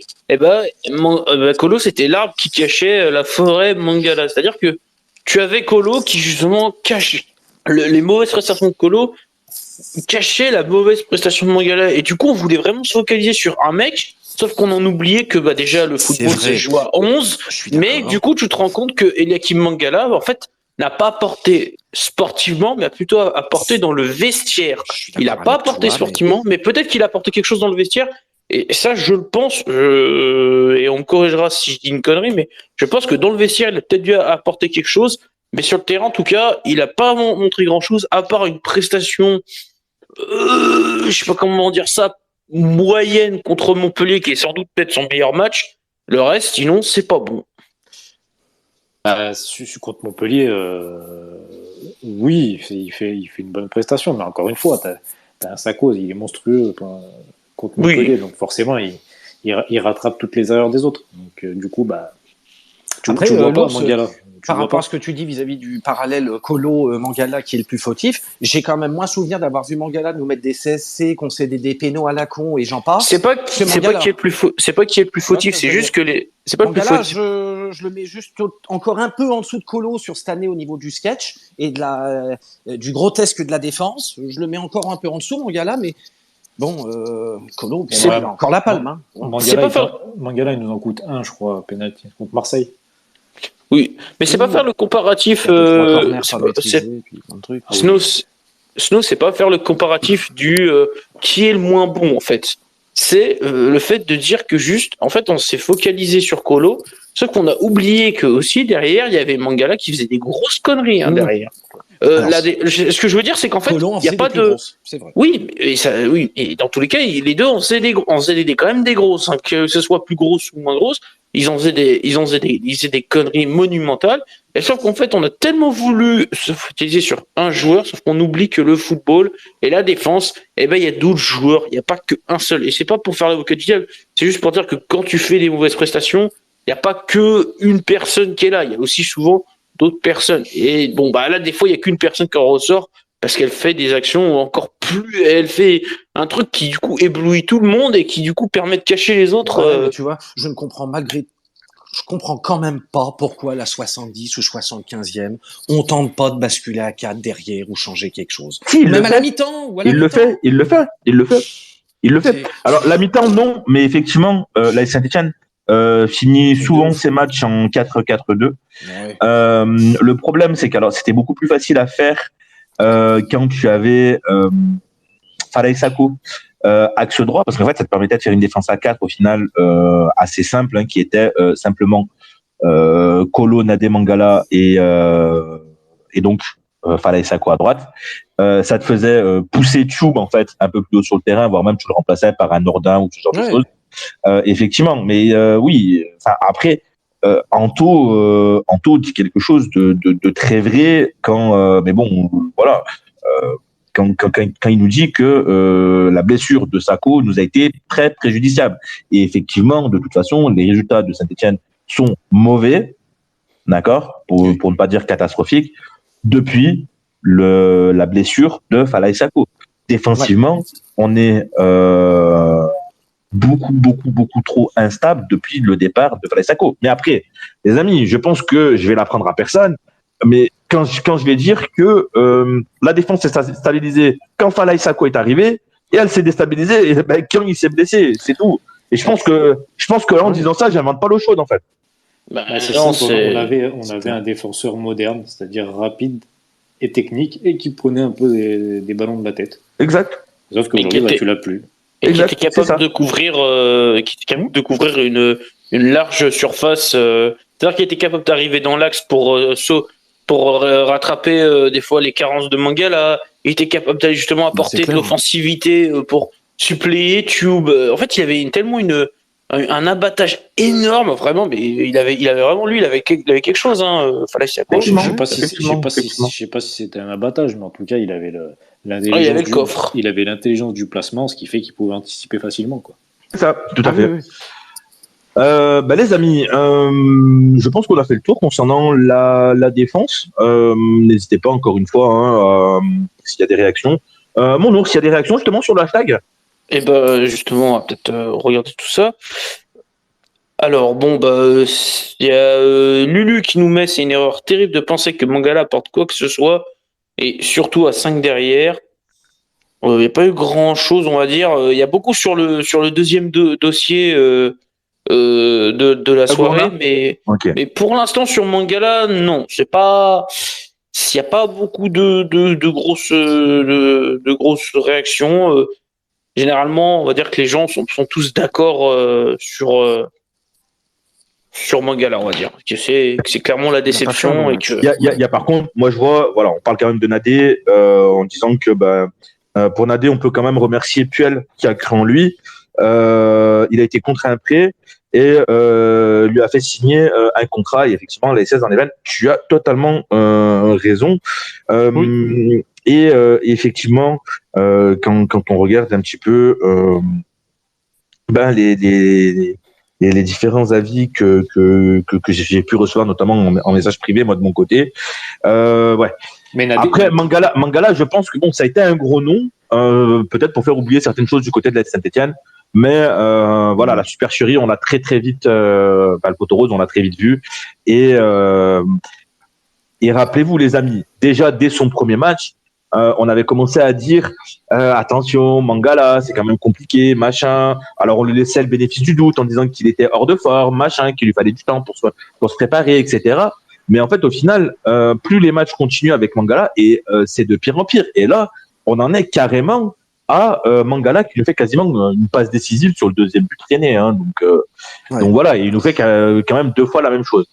Colo, c'était l'arbre qui cachait la forêt Mangala. C'est-à-dire que tu avais Colo qui, justement, cache les mauvaises prestations de Colo, cachait la mauvaise prestation de Mangala. Et du coup, on voulait vraiment se focaliser sur un mec, sauf qu'on en oubliait que, déjà, le football, c'est joué à 11. Mais du coup, tu te rends compte que Eliakim Mangala, en fait, n'a pas apporté sportivement, mais a plutôt apporté dans le vestiaire. Il n'a pas apporté sportivement, mais peut-être qu'il a apporté quelque chose dans le vestiaire. Et ça, je le pense, et on me corrigera si je dis une connerie, mais je pense que dans le vestiaire, il a peut-être dû apporter quelque chose, mais sur le terrain, en tout cas, il n'a pas montré grand-chose, à part une prestation, je sais pas comment dire ça, moyenne contre Montpellier, qui est sans doute peut-être son meilleur match. Le reste, sinon, c'est pas bon. Contre Montpellier, oui, il fait une bonne prestation, mais encore une fois, t'as un Sakho, il est monstrueux contre Montpellier, donc forcément, il rattrape toutes les erreurs des autres. Donc, du coup, tu vois pas Mangala. Par rapport à ce que tu dis vis-à-vis du parallèle Colo-Mangala qui est le plus fautif, j'ai quand même moins souvenir d'avoir vu Mangala nous mettre des CSC, concéder des pénaux à la con et j'en passe. C'est pas qui est le plus fautif, c'est juste que c'est pas Mangala, le plus fautif. Je le mets juste encore un peu en dessous de Colo sur cette année au niveau du sketch et du grotesque de la défense. Je le mets encore un peu en dessous, Mangala, mais bon, Colo, il a encore la palme. Hein. Mangala, il nous en coûte un, je crois, penalty contre Marseille. Oui, mais c'est pas faire le comparatif. Snow, c'est pas faire le comparatif du qui est le moins bon en fait. C'est le fait de dire que juste, en fait, on s'est focalisé sur Colo, sauf qu'on a oublié que aussi derrière il y avait Mangala qui faisait des grosses conneries derrière. Ce que je veux dire, c'est qu'en fait, il n'y a pas de. C'est vrai. Oui, et dans tous les cas, les deux, on faisait quand même des grosses, hein, que ce soit plus grosses ou moins grosses. Ils faisaient des conneries monumentales. Et sauf qu'en fait, on a tellement voulu se focaliser sur un joueur, sauf qu'on oublie que le football et la défense, il y a d'autres joueurs. Il n'y a pas qu'un seul. Et c'est pas pour faire l'avocat du diable. C'est juste pour dire que quand tu fais des mauvaises prestations, il n'y a pas que une personne qui est là. Il y a aussi souvent d'autres personnes. Et bon, là, des fois, il n'y a qu'une personne qui en ressort parce qu'elle fait des actions encore plus, elle fait un truc qui, du coup, éblouit tout le monde et qui, du coup, permet de cacher les autres. Ouais, tu vois, je comprends quand même pas pourquoi la 70 ou 75e, on tente pas de basculer à 4 derrière ou changer quelque chose. Si, même à la mi-temps. Ou à la il le fait. Alors, la mi-temps, non, mais effectivement, la Saint-Etienne finit souvent ses matchs en 4-4-2. Ouais. Le problème, c'est que c'était beaucoup plus facile à faire quand tu avais Falaï Sakho axe droit, parce qu'en fait, ça te permettait de faire une défense à 4 au final assez simple, hein, qui était simplement Colo, Nadé, Mangala et donc Falaï Sakho à droite. Ça te faisait pousser Tchoub en fait un peu plus haut sur le terrain, voire même tu le remplaçais par un Nordin ou ce genre de choses. Effectivement, mais oui. Après, Anto dit quelque chose de très vrai mais bon, voilà. Quand il nous dit que la blessure de Sakho nous a été très préjudiciable. Et effectivement, de toute façon, les résultats de Saint-Etienne sont mauvais, d'accord, pour ne pas dire catastrophiques, depuis la blessure de Falaï Sako. Défensivement, on est beaucoup trop instable depuis le départ de Falaï Sako. Mais après, les amis, je pense que je vais l'apprendre à personne, mais quand je vais dire que la défense s'est stabilisée quand Falaï Sako est arrivé, et elle s'est déstabilisée quand il s'est blessé, c'est tout. Et je pense que en disant ça, j'invente pas l'eau chaude en fait. C'est simple, on avait un défenseur moderne, c'est-à-dire rapide et technique, et qui prenait un peu des ballons de la tête. Exact. Sauf qu'aujourd'hui, tu l'as plus. Et qui était capable de couvrir, une large surface. C'est-à-dire qu'il était capable d'arriver dans l'axe pour rattraper des fois les carences de Mangala. Il était capable d'aller justement apporter de l'offensivité pour suppléer Tube. En fait, il avait tellement un abattage énorme, vraiment. Mais il avait vraiment il avait quelque chose. Fallait s'y accrocher. Je sais pas si c'était un abattage, mais en tout cas, il avait l'intelligence. Il avait le coffre. Il avait l'intelligence du placement, ce qui fait qu'il pouvait anticiper facilement, quoi. C'est ça, tout à fait. Oui. Les amis, je pense qu'on a fait le tour concernant la défense. N'hésitez pas encore une fois s'il y a des réactions. Mon ours, s'il y a des réactions justement sur le hashtag. Et justement, on va peut-être regarder tout ça. Alors il y a Lulu qui nous met, c'est une erreur terrible de penser que Mangala apporte quoi que ce soit, et surtout à 5 derrière. Il n'y a pas eu grand-chose, on va dire. Il y a beaucoup sur le deuxième dossier de la soirée, mais pour l'instant sur Mangala, non, c'est pas. Il n'y a pas beaucoup de grosses réactions. Généralement, on va dire que les gens sont tous d'accord sur Mangala, on va dire. Que c'est clairement la déception. Et que... il y a par contre, moi je vois, voilà, on parle quand même de Nadé en disant que pour Nadé, on peut quand même remercier Puel qui a cru en lui. Il a été contraint un prêt et lui a fait signer un contrat. Et effectivement, les 16 en événement, tu as totalement raison. Oui. Et effectivement, quand on regarde un petit peu les différents avis que j'ai pu recevoir, notamment en message privé, moi de mon côté, ouais. Mais après, Mangala, je pense que ça a été un gros nom, peut-être pour faire oublier certaines choses du côté de la Saint-Etienne. Mais voilà, la supercherie, on l'a très vite, le poteau rose, on l'a très vite vu. Et rappelez-vous, les amis, déjà dès son premier match, on avait commencé à dire attention, Mangala, c'est quand même compliqué, machin. Alors on lui laissait le bénéfice du doute en disant qu'il était hors de forme, machin, qu'il lui fallait du temps pour se préparer, etc. Mais en fait, au final, plus les matchs continuent avec Mangala, et c'est de pire en pire. Et là, on en est carrément à Mangala qui lui fait quasiment une passe décisive sur le deuxième but traîné. Donc voilà, et il nous fait quand même 2 fois la même chose.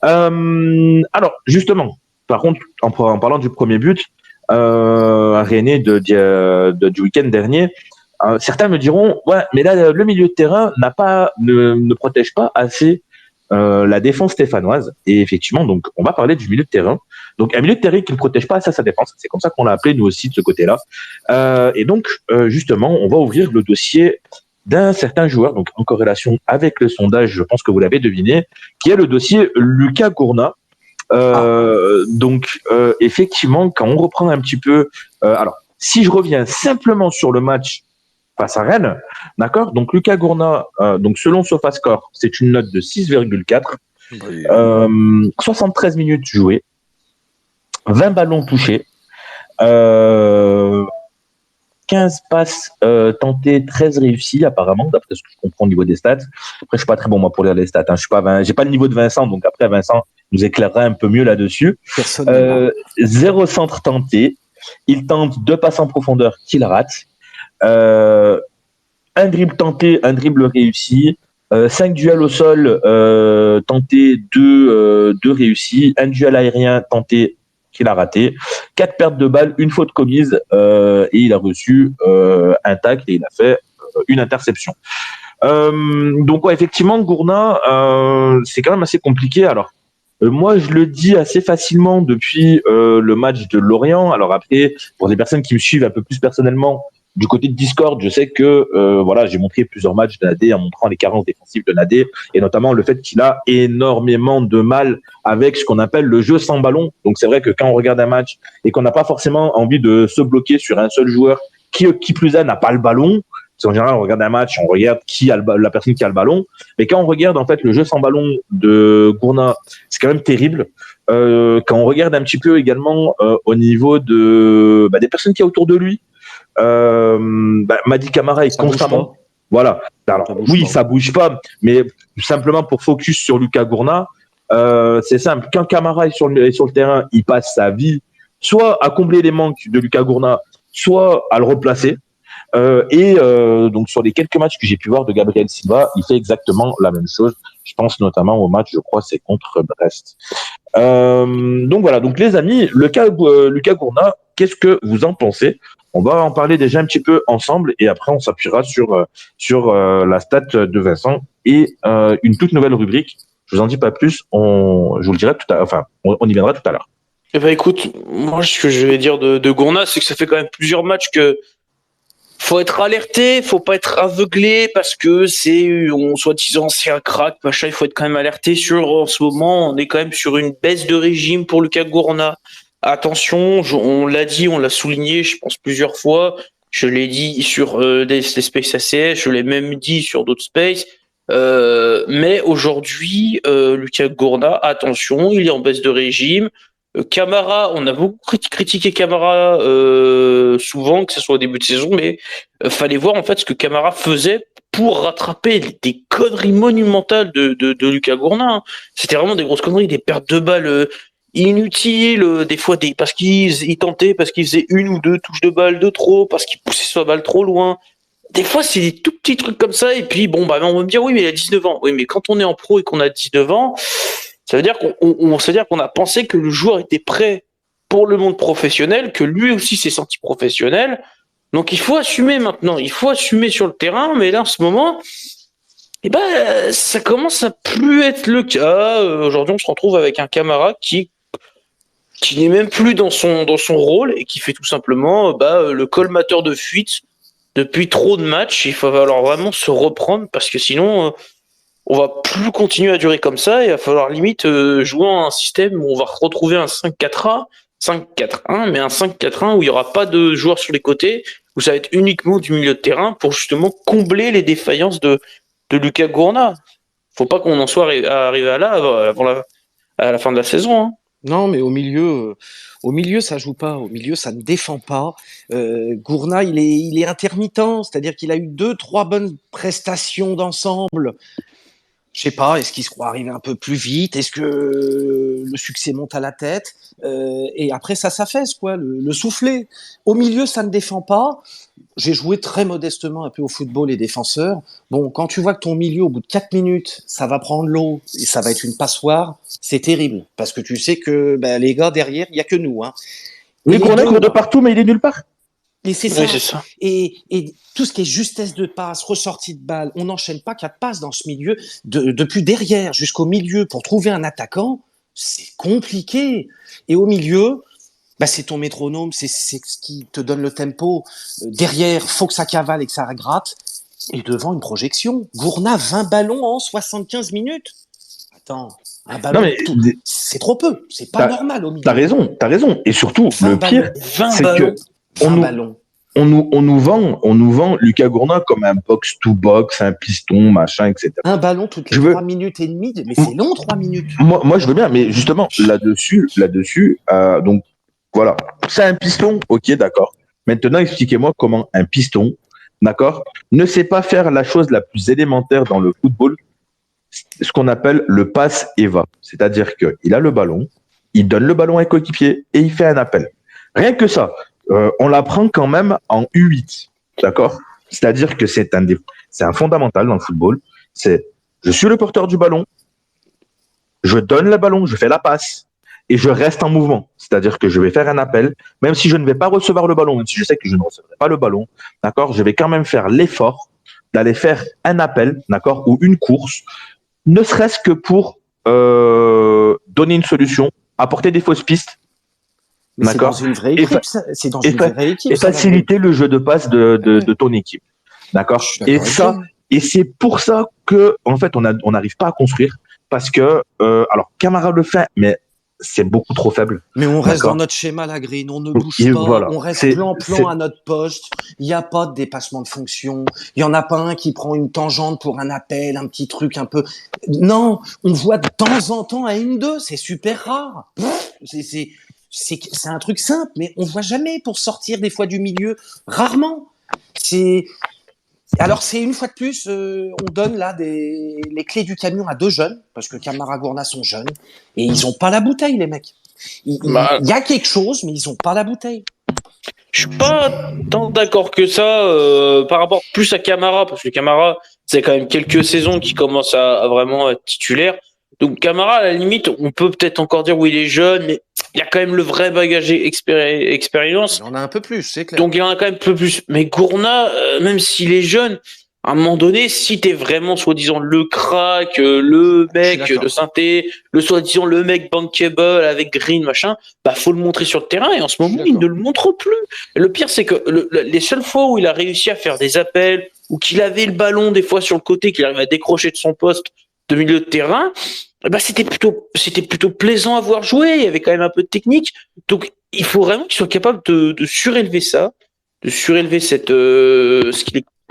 Alors, justement, par contre, en parlant du premier but, René du week-end dernier, certains me diront, ouais, mais là, le milieu de terrain ne protège pas assez la défense stéphanoise. Et effectivement, donc, on va parler du milieu de terrain. Donc, un milieu de terrain qui ne protège pas assez sa défense. C'est comme ça qu'on l'a appelé, nous aussi, de ce côté-là. Et donc, justement, on va ouvrir le dossier d'un certain joueur, donc en corrélation avec le sondage, je pense que vous l'avez deviné, qui est le dossier Lucas Gourna. Donc, effectivement, quand on reprend un petit peu... alors, si je reviens simplement sur le match face à Rennes, d'accord. Donc Lucas Gourna, donc selon SofaScore, c'est une note de 6,4, 73 minutes jouées, 20 ballons touchés, 15 passes tentées, 13 réussies apparemment, d'après ce que je comprends au niveau des stats. Après, je suis pas très bon moi pour lire les stats. J'ai pas le niveau de Vincent, donc après Vincent nous éclairera un peu mieux là-dessus. 0 centre tenté, il tente 2 passes en profondeur qu'il rate. Un dribble tenté, un dribble réussi, 5 duels au sol tentés, 2 réussis, un duel aérien tenté qu'il a raté, 4 pertes de balles, 1 faute commise, et il a reçu un tacle et il a fait une interception. Donc ouais, effectivement, Gourna, c'est quand même assez compliqué. Alors moi, je le dis assez facilement depuis le match de Lorient. Alors après, pour des personnes qui me suivent un peu plus personnellement, du côté de Discord, je sais que voilà, j'ai montré plusieurs matchs de Nader en montrant les carences défensives de Nader et notamment le fait qu'il a énormément de mal avec ce qu'on appelle le jeu sans ballon. Donc c'est vrai que quand on regarde un match et qu'on n'a pas forcément envie de se bloquer sur un seul joueur qui plus est n'a pas le ballon, parce qu'en général on regarde un match, on regarde qui a la personne qui a le ballon, mais quand on regarde en fait le jeu sans ballon de Gourna, c'est quand même terrible. Quand on regarde un petit peu également au niveau des personnes qui y a autour de lui, Madi Camara est Ça bouge constamment. pas. Voilà. Alors, Ça bouge oui, pas. ça bouge pas, mais simplement pour focus sur Lucas Gourna, c'est simple. Quand Camara est sur le terrain, il passe sa vie soit à combler les manques de Lucas Gourna, soit à le replacer. Donc sur les quelques matchs que j'ai pu voir de Gabriel Silva, il fait exactement la même chose. Je pense notamment au match, je crois, c'est contre Brest. Donc voilà, donc les amis, Lucas Gourna, qu'est-ce que vous en pensez? On va en parler déjà un petit peu ensemble et après on s'appuiera sur la stat de Vincent et une toute nouvelle rubrique. Je vous en dis pas plus, je vous le dirai tout à l'heure, enfin on y viendra tout à l'heure. Eh ben écoute, moi ce que je vais dire de Gourna, c'est que ça fait quand même plusieurs matchs que faut être alerté, faut pas être aveuglé parce que soi-disant c'est un crack, machin, il faut être quand même alerté en ce moment, on est quand même sur une baisse de régime pour Lucas Gourna. Attention, on l'a dit, on l'a souligné, je pense plusieurs fois, je l'ai dit sur des Space ACS, je l'ai même dit sur d'autres Space, mais aujourd'hui, Lucas Gourna, attention, il est en baisse de régime. Camara, on a beaucoup critiqué Camara souvent, que ce soit au début de saison, mais fallait voir en fait ce que Camara faisait pour rattraper des conneries monumentales de Lucas Gourna. Hein. C'était vraiment des grosses conneries, des pertes de balles inutiles, des fois parce qu'il tentait, parce qu'il faisait une ou deux touches de balle de trop, parce qu'il poussait sa balle trop loin. Des fois, c'est des tout petits trucs comme ça, et puis on va me dire, oui, mais il a 19 ans. Oui, mais quand on est en pro et qu'on a 19 ans, ça veut dire qu'on a pensé que le joueur était prêt pour le monde professionnel, que lui aussi s'est senti professionnel. Donc il faut assumer maintenant, il faut assumer sur le terrain, mais là en ce moment, ça commence à plus être le cas. Aujourd'hui, on se retrouve avec un Camara qui n'est même plus dans son rôle et qui fait tout simplement le colmateur de fuite depuis trop de matchs. Il va falloir vraiment se reprendre parce que sinon on va plus continuer à durer comme ça. Il va falloir limite jouer un système où on va retrouver un 5-4-1, mais un 5-4-1 où il n'y aura pas de joueurs sur les côtés, où ça va être uniquement du milieu de terrain pour justement combler les défaillances de Lucas Gourna. Faut pas qu'on en soit arrivé à là à la fin de la saison. Hein. Non, mais au milieu, ça joue pas. Au milieu, ça ne défend pas. Gourna, il est intermittent, c'est-à-dire qu'il a eu 2-3 bonnes prestations d'ensemble. Je sais pas, est-ce qu'il se croit arriver un peu plus vite? Est-ce que le succès monte à la tête? Et après, ça s'affaisse, quoi, le soufflet. Au milieu, ça ne défend pas. J'ai joué très modestement un peu au football et défenseur. Bon, quand tu vois que ton milieu, au bout de 4 minutes, ça va prendre l'eau et ça va être une passoire, c'est terrible. Parce que tu sais que les gars, derrière, il n'y a que nous. Hein. Oui, Gourna court de partout, mais il est nulle part. Et c'est ça. Oui, c'est ça. Et tout ce qui est justesse de passe, ressortie de balle, on n'enchaîne pas 4 passes dans ce milieu, depuis derrière jusqu'au milieu pour trouver un attaquant, c'est compliqué. Et au milieu, c'est ton métronome, c'est ce qui te donne le tempo. Derrière, faut que ça cavale et que ça gratte. Et devant, une projection. Gourna, 20 ballons en 75 minutes. Attends, un ballon, c'est trop peu. C'est pas normal au milieu. T'as raison. Et surtout, le pire, c'est que on nous vend Lucas Gourna comme un box-to-box, un piston, machin, etc. Un ballon toutes les 3 minutes et demie, mais c'est long 3 minutes. Moi, je veux bien, mais justement, là-dessus, donc, voilà. C'est un piston, ok, d'accord. Maintenant, expliquez-moi comment un piston, d'accord, ne sait pas faire la chose la plus élémentaire dans le football, ce qu'on appelle le passe EVA. C'est-à-dire qu'il a le ballon, il donne le ballon à un coéquipier et il fait un appel. Rien que ça. On l'apprend quand même en U8, d'accord? C'est-à-dire que c'est un fondamental dans le football. Je suis le porteur du ballon, je donne le ballon, je fais la passe et je reste en mouvement. C'est-à-dire que je vais faire un appel, même si je ne vais pas recevoir le ballon, même si je sais que je ne recevrai pas le ballon, d'accord? Je vais quand même faire l'effort d'aller faire un appel, d'accord? Ou une course, ne serait-ce que pour donner une solution, apporter des fausses pistes. Mais c'est dans D'accord. une vraie Et équipe, ça. C'est dans et, une vraie équipe, et ça, la grille. faciliter le jeu de passe Ouais. de ton équipe. D'accord. Je suis Et d'accord avec ça, toi. et c'est pour ça que, en fait, on n'arrive pas à construire parce que, alors, Camara le fait, mais c'est beaucoup trop faible. Mais on reste dans D'accord. notre schéma, la grille. On ne bouge Et pas. voilà. On reste C'est, plan-plan à notre poste. Il n'y a pas de dépassement de fonction. Il y en a pas un qui prend une tangente pour un appel, un petit truc un peu. Non, on voit de temps en temps à une deux. C'est super rare. C'est un truc simple, mais on voit jamais pour sortir des fois du milieu. Rarement. C'est Alors c'est une fois de plus, on donne là les clés du camion à deux jeunes parce que Camara Gourna sont jeunes et ils ont pas la bouteille, les mecs. Bah, Il y a quelque chose, mais ils ont pas la bouteille. je suis pas tant d'accord que ça par rapport plus à Camara, parce que Camara, c'est quand même quelques saisons qui commence à vraiment être titulaire. Donc Camara, à la limite, on peut peut-être encore dire où il est jeune, mais il y a quand même le vrai bagage expérience. Il en a un peu plus, c'est clair. Donc il y en a quand même un peu plus. Mais Gourna, même s'il est jeune, à un moment donné, si t'es vraiment soi-disant le crack, le Je suis mec d'accord. de synthé, le soi-disant le mec bankable avec Green, machin, bah faut le montrer sur le terrain. Et en ce moment, suis il ne d'accord. le montre plus. Et le pire, c'est que les seules fois où il a réussi à faire des appels, ou qu'il avait le ballon des fois sur le côté, qu'il arrivait à décrocher de son poste de milieu de terrain, bah c'était plutôt plaisant à voir jouer. Il y avait quand même un peu de technique. Donc il faut vraiment qu'il soit capable de surélever ça, de surélever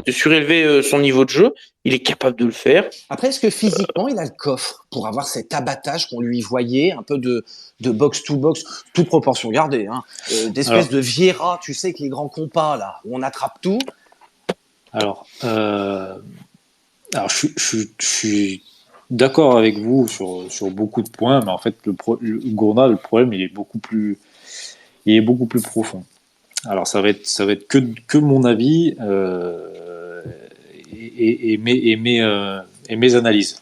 de surélever son niveau de jeu. Il est capable de le faire. Après, est-ce que physiquement, il a le coffre pour avoir cet abattage qu'on lui voyait, un peu de box-to-box, toute proportion gardée, hein, d'espèce de Vieira, tu sais, avec les grands compas, là, où on attrape tout. Alors, je suis d'accord avec vous sur beaucoup de points, mais en fait, le Gourna, le problème, il est beaucoup plus profond. Alors, ça va être que mon avis et mes analyses.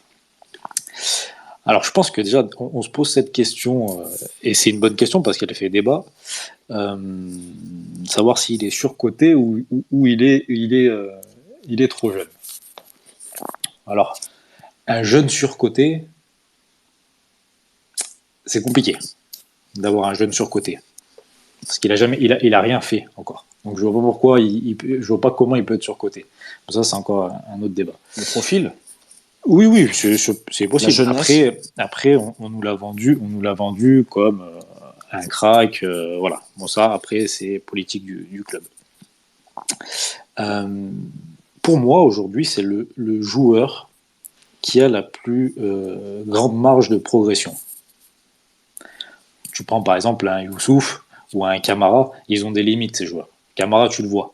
Alors, je pense que déjà, on se pose cette question, et c'est une bonne question parce qu'elle fait débat, savoir s'il est surcoté ou il est trop jeune. Alors, un jeune surcoté, c'est compliqué d'avoir un jeune surcoté parce qu'il a rien fait encore. Donc je vois pas pourquoi je vois pas comment il peut être surcoté. Donc ça c'est encore un autre débat. Le profil. Oui, c'est La possible. jeunesse. Après, on nous l'a vendu comme un crack, voilà. Bon ça, après c'est politique du club. Pour moi aujourd'hui, c'est le joueur qui a la plus grande marge de progression. Tu prends par exemple un Youssouf ou un Camara, ils ont des limites ces joueurs. Camara, tu le vois.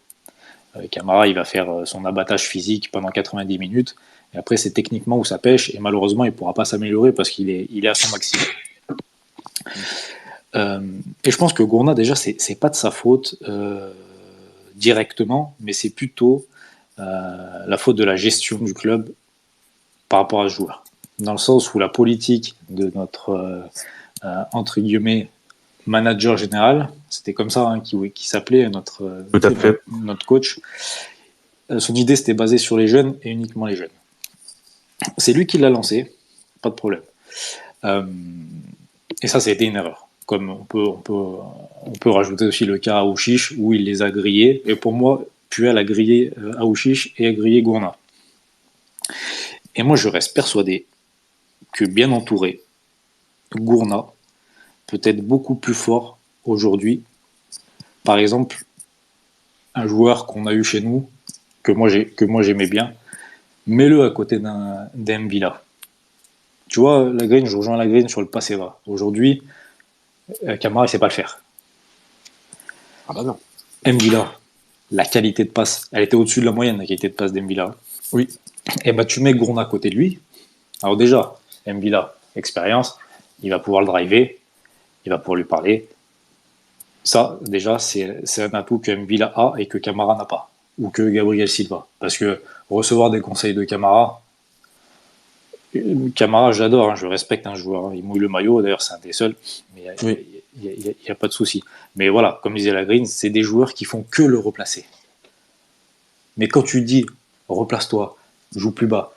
Camara, il va faire son abattage physique pendant 90 minutes, et après c'est techniquement où ça pêche, et malheureusement il ne pourra pas s'améliorer parce qu'il est à son maximum. Et je pense que Gourna, déjà, c'est pas de sa faute directement, mais c'est plutôt la faute de la gestion du club par rapport à ce joueur. Dans le sens où la politique de notre entre guillemets manager général, c'était comme ça hein, qui s'appelait notre coach. Son idée c'était basé sur les jeunes et uniquement les jeunes. C'est lui qui l'a lancé, pas de problème. Et ça, été une erreur. Comme on peut rajouter aussi le cas à Aouchiche où il les a grillés. Et pour moi, Puel a grillé Aouchiche et a grillé Gourna. Et moi, je reste persuadé que bien entouré, Gourna peut être beaucoup plus fort aujourd'hui. Par exemple, un joueur qu'on a eu chez nous, que moi j'aimais bien, mets-le à côté d'un Villa. Tu vois, la Green, je rejoins la Green sur le passé va. Aujourd'hui, Camara, il sait pas le faire. Ah bah non. Villa, la qualité de passe, elle était au-dessus de la moyenne, la qualité de passe d'Mvilla. Oui. Et bah tu mets Gourna à côté de lui. Alors déjà, Mvilla, expérience, il va pouvoir le driver, il va pouvoir lui parler. Ça, déjà, c'est un atout que Mvilla a et que Camara n'a pas. Ou que Gabriel Silva. Parce que recevoir des conseils de Camara, j'adore, hein, je respecte un joueur. Hein, il mouille le maillot, d'ailleurs, c'est un des seuls. Mais il n'y a pas de souci. Mais voilà, comme disait la Green, c'est des joueurs qui font que le replacer. Mais quand tu dis replace-toi, joue plus bas,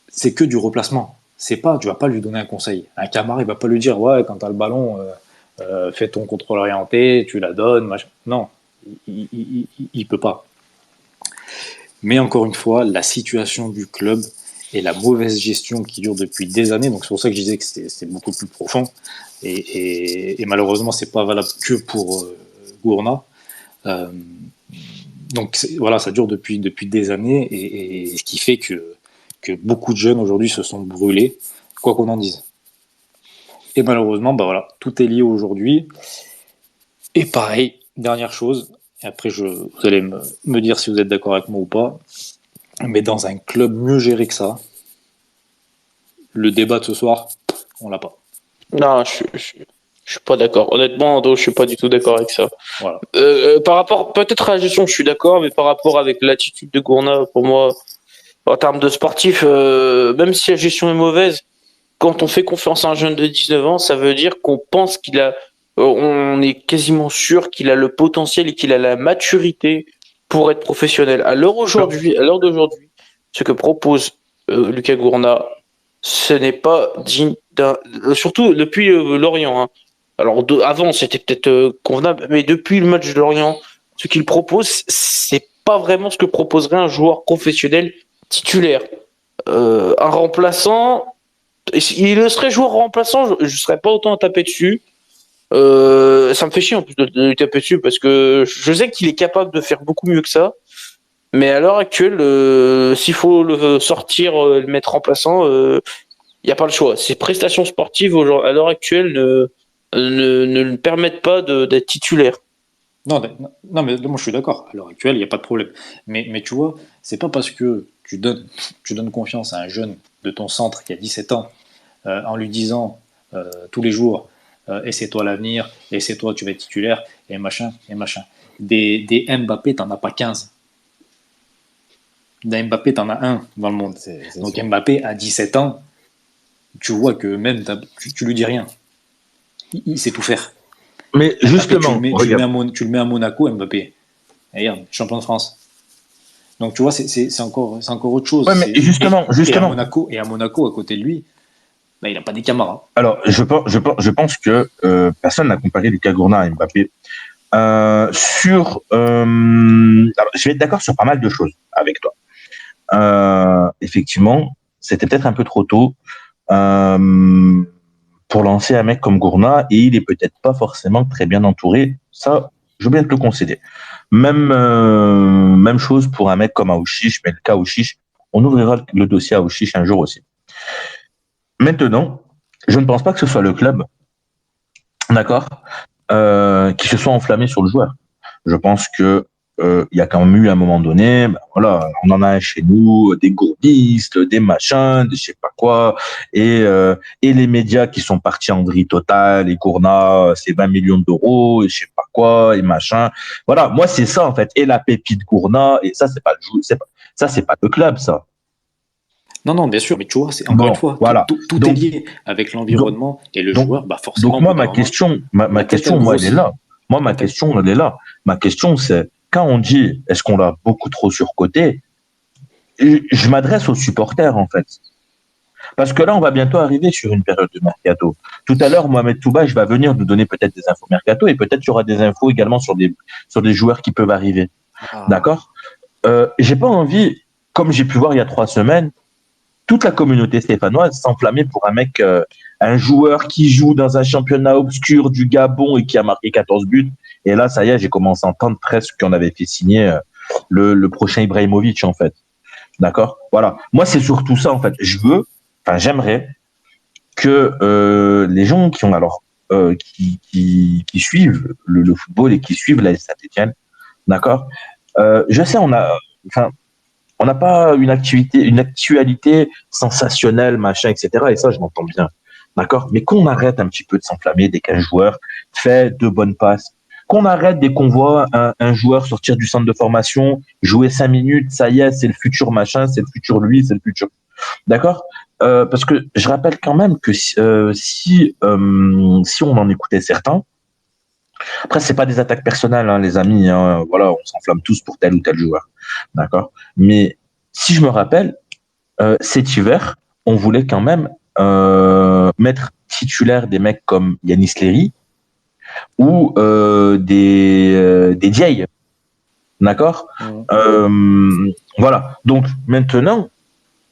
c'est que du replacement. C'est pas, tu vas pas lui donner un conseil. Un Camara, il va pas lui dire ouais, quand t'as le ballon, fais ton contrôle orienté, tu la donnes, machin. Non, il peut pas. Mais encore une fois, la situation du club et la mauvaise gestion qui dure depuis des années, donc c'est pour ça que je disais que c'était beaucoup plus profond, et malheureusement, c'est pas valable que pour Gourna. Donc voilà, ça dure depuis des années, et ce qui fait que beaucoup de jeunes aujourd'hui se sont brûlés, quoi qu'on en dise. Et malheureusement, bah voilà, tout est lié aujourd'hui. Et pareil, dernière chose, et après vous allez me dire si vous êtes d'accord avec moi ou pas, mais dans un club mieux géré que ça, le débat de ce soir, on l'a pas. Non, je suis pas d'accord. Honnêtement, Ando, je suis pas du tout d'accord avec ça. Voilà. Par rapport, peut-être à la gestion, je suis d'accord, mais par rapport avec l'attitude de Gourna, pour moi, en termes de sportif, même si la gestion est mauvaise, quand on fait confiance à un jeune de 19 ans, ça veut dire qu'on pense on est quasiment sûr qu'il a le potentiel et qu'il a la maturité pour être professionnel. À l'heure d'aujourd'hui, ce que propose Lucas Gourna, ce n'est pas digne surtout depuis Lorient. Hein. Alors avant, c'était peut-être convenable, mais depuis le match de Lorient, ce qu'il propose, c'est pas vraiment ce que proposerait un joueur professionnel titulaire. Un remplaçant, il serait joueur remplaçant, je serais pas autant à taper dessus. Ça me fait chier en plus de lui taper dessus parce que je sais qu'il est capable de faire beaucoup mieux que ça. Mais à l'heure actuelle, s'il faut le sortir, le mettre remplaçant, il n'y a pas le choix. Ses prestations sportives à l'heure actuelle ne le permettent pas d'être titulaire. Non, mais moi je suis d'accord. À l'heure actuelle, il n'y a pas de problème. Mais tu vois, c'est pas parce que tu donnes confiance à un jeune de ton centre qui a 17 ans en lui disant tous les jours et c'est toi l'avenir, et c'est toi, tu vas être titulaire, et machin, et machin. Des Mbappé, t'en as pas 15. D'un Mbappé, t'en as un dans le monde. Donc sûr. Mbappé, à 17 ans, tu vois que même tu lui dis rien. Il sait tout faire. Mais Mbappé, justement, tu le mets à Monaco, Mbappé. Et regarde, champion de France. Donc tu vois, c'est encore autre chose. Ouais, mais justement. Et à Monaco, à côté de lui, bah, il n'a pas des camarades. Alors, je pense que personne n'a comparé Lucas Gourna à Mbappé. Alors, je vais être d'accord sur pas mal de choses avec toi. Effectivement, c'était peut-être un peu trop tôt pour lancer un mec comme Gourna, et il est peut-être pas forcément très bien entouré. Ça, je veux bien te le concéder. Même chose pour un mec comme Aouchiche, mais le cas Aouchiche, on ouvrira le dossier Aouchiche un jour aussi. Maintenant, je ne pense pas que ce soit le club, d'accord, qui se soit enflammé sur le joueur. Je pense que il y a quand même eu à un moment donné, voilà, on en a un chez nous, des gourbistes, des machins, des je sais pas quoi, et les médias qui sont partis en vrille totale, et Gourna, c'est 20 millions d'euros, et je sais pas quoi, et machin. Voilà, moi c'est ça en fait, et la pépite Gourna, et ça c'est pas le club, ça. Non, bien sûr, mais tu vois, c'est encore une fois, voilà. tout est lié avec l'environnement et le joueur, bah forcément. Donc moi, ma question, moi, elle est là. Moi, ma question, elle est là. Ma question, c'est, quand on dit, est-ce qu'on l'a beaucoup trop surcoté, je m'adresse aux supporters, en fait. Parce que là, on va bientôt arriver sur une période de mercato. Tout à l'heure, Mohamed Toubache va venir nous donner peut-être des infos mercato, et peut-être qu'il y aura des infos également sur des joueurs qui peuvent arriver. D'accord? J'ai pas envie, comme j'ai pu voir il y a 3 semaines, toute la communauté stéphanoise s'enflammer pour un mec, un joueur qui joue dans un championnat obscur du Gabon et qui a marqué 14 buts. Et là, ça y est, j'ai commencé à entendre presque qu'on avait fait signer le prochain Ibrahimovic, en fait. D'accord? Voilà. Moi, c'est surtout ça, en fait. J'aimerais que les gens qui ont qui suivent le football et qui suivent la Saint-Étienne, d'accord? Je sais, on n'a pas une actualité sensationnelle, machin, etc. Et ça, je m'entends bien. D'accord? Mais qu'on arrête un petit peu de s'enflammer dès qu'un joueur fait de bonnes passes. Qu'on arrête dès qu'on voit un joueur sortir du centre de formation, jouer 5 minutes, ça y est, c'est le futur machin, c'est le futur lui, c'est le futur. D'accord? Parce que je rappelle quand même que si on en écoutait certains, après, c'est pas des attaques personnelles, hein, les amis. Hein, voilà, on s'enflamme tous pour tel ou tel joueur, d'accord. Mais si je me rappelle, cet hiver, on voulait quand même mettre titulaire des mecs comme Yanis Léry, ou des Diaye. D'accord. Voilà. Donc maintenant,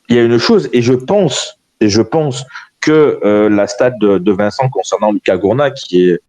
il y a une chose, et je pense que la stat de Vincent concernant Lucas Gourna, qui est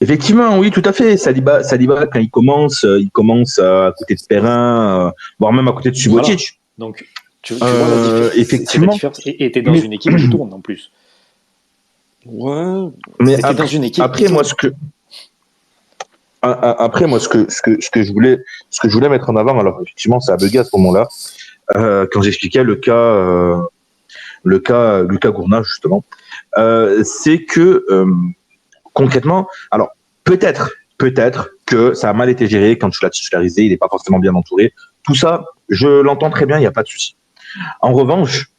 effectivement, oui, tout à fait. Saliba, quand il commence à côté de Perrin, voire même à côté de Voilà. Subotic. Donc, tu vois la différence. Effectivement. Et t'es dans une équipe qui tourne en plus. Ouais. Mais T'es dans une équipe après, moi, ce que je voulais mettre en avant, alors effectivement, ça a bugué à ce moment-là, quand j'expliquais le cas Lucas Gourna, justement, c'est que concrètement, alors peut-être que ça a mal été géré quand tu l'as titularisé, il n'est pas forcément bien entouré. Tout ça, je l'entends très bien, il n'y a pas de souci. En revanche,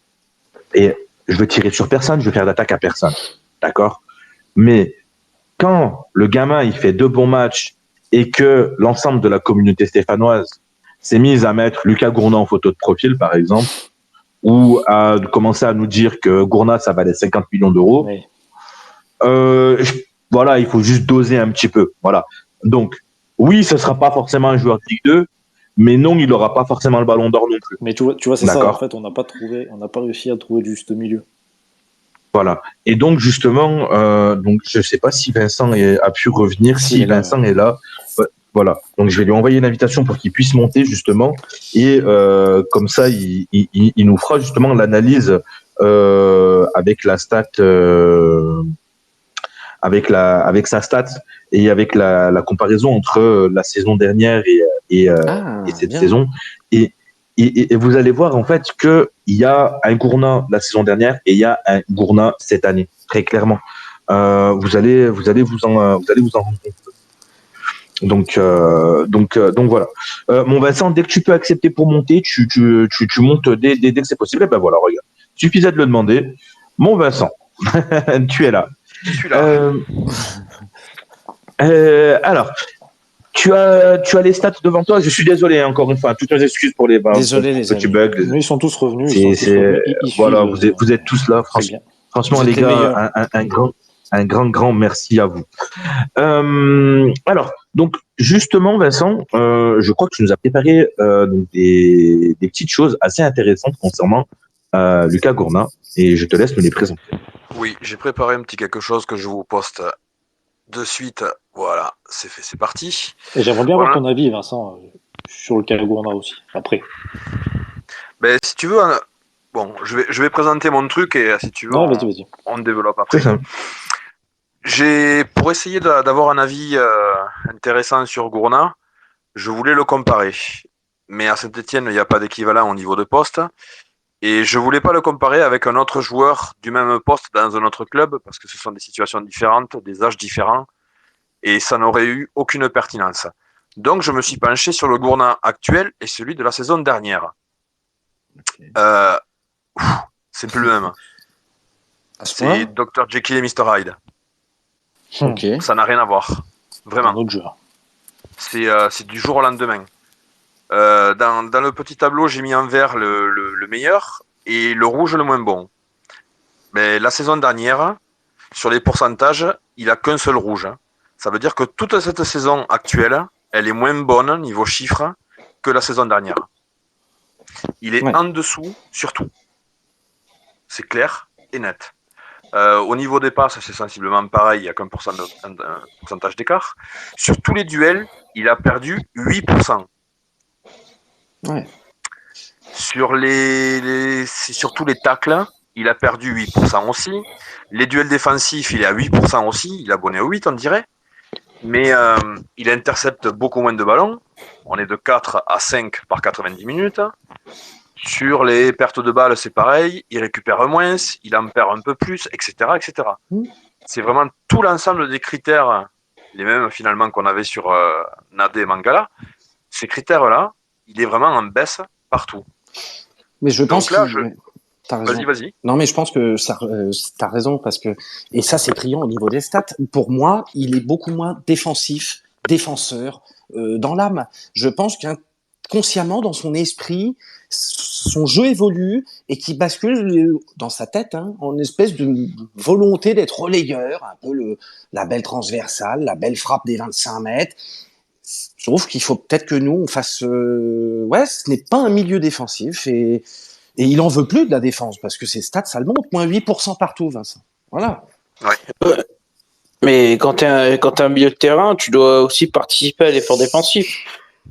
et je veux tirer sur personne, je veux faire d'attaque à personne, d'accord? Mais quand le gamin il fait 2 bons matchs et que l'ensemble de la communauté stéphanoise s'est mise à mettre Lucas Gourna en photo de profil, par exemple, ou à commencer à nous dire que Gourna ça valait 50 millions d'euros, Oui. voilà, il faut juste doser un petit peu. Voilà. Donc, oui, ce ne sera pas forcément un joueur de Ligue 2, mais non, il n'aura pas forcément le ballon d'or non plus. Mais tu vois, c'est ça. D'accord. En fait, on n'a pas réussi à trouver le juste milieu. Voilà. Et donc, justement, je ne sais pas si Vincent a pu revenir. Si Vincent est là, voilà. Donc, je vais lui envoyer une invitation pour qu'il puisse monter, justement. Et comme ça, il nous fera justement l'analyse avec la stat. Avec sa stat et avec la comparaison entre la saison dernière et cette bien. saison. Et vous allez voir en fait qu'il y a un Gourna la saison dernière et il y a un Gourna cette année, très clairement. Vous allez vous en rendre compte. Donc voilà. Mon Vincent, dès que tu peux accepter pour monter, tu montes dès que c'est possible. Et ben voilà, regarde. Suffisait de le demander. Mon Vincent, tu es là. Je suis là. Alors, tu as les stats devant toi. Je suis désolé encore une fois. Toutes nos excuses pour les petits bugs. Mais ils sont tous revenus. Voilà, vous êtes tous là. Franchement, les gars, un grand merci à vous. Alors, donc justement, Vincent, je crois que tu nous as préparé donc des petites choses assez intéressantes concernant Lucas Gourna, et je te laisse me les présenter. Oui, j'ai préparé un petit quelque chose que je vous poste de suite. Voilà, c'est fait, c'est parti. Et j'aimerais bien avoir ton avis, Vincent, sur le cas Gourna aussi, après. Ben, si tu veux, bon, je vais présenter mon truc et si tu veux, vas-y. On développe après. C'est ça. Pour essayer d'avoir un avis intéressant sur Gourna, je voulais le comparer. Mais à Saint-Etienne, il n'y a pas d'équivalent au niveau de poste. Et je voulais pas le comparer avec un autre joueur du même poste dans un autre club, parce que ce sont des situations différentes, des âges différents, et ça n'aurait eu aucune pertinence. Donc je me suis penché sur le Gourna actuel et celui de la saison dernière. C'est plus le même. C'est Dr. Jekyll et Mr. Hyde. Ok. Ça n'a rien à voir. Vraiment. Un autre jeu. C'est du jour au lendemain. Dans le petit tableau, j'ai mis en vert le meilleur et le rouge le moins bon. Mais la saison dernière, sur les pourcentages, il a qu'un seul rouge. Ça veut dire que toute cette saison actuelle, elle est moins bonne niveau chiffres que la saison dernière. Il est en dessous sur tout. C'est clair et net. Au niveau des passes, c'est sensiblement pareil, il n'y a qu'un pourcentage d'écart. Sur tous les duels, il a perdu 8%. Ouais. Sur tous les tacles, il a perdu 8% aussi. Les duels défensifs, il est à 8% aussi. Il est abonné au 8, on dirait. Mais il intercepte beaucoup moins de ballons. On est de 4 à 5 par 90 minutes. Sur les pertes de balles, c'est pareil. Il récupère moins, il en perd un peu plus, etc. etc. C'est vraiment tout l'ensemble des critères, les mêmes finalement qu'on avait sur Nade et Mangala. Ces critères-là, il est vraiment en baisse partout. Mais je pense là, T'as raison. Vas-y. Non, mais je pense que t'as raison parce que, et ça c'est criant au niveau des stats. Pour moi, il est beaucoup moins défenseur dans l'âme. Je pense qu'inconsciemment, dans son esprit, son jeu évolue et qu'il bascule dans sa tête en espèce de volonté d'être relayeur, un peu la belle transversale, la belle frappe des 25 mètres. Je trouve qu'il faut peut-être que nous on fasse. Ce n'est pas un milieu défensif et il en veut plus de la défense parce que ses stats, ça le montre, moins 8% partout, Vincent. Voilà. Ouais. Mais quand t'es un milieu de terrain, tu dois aussi participer à l'effort défensif.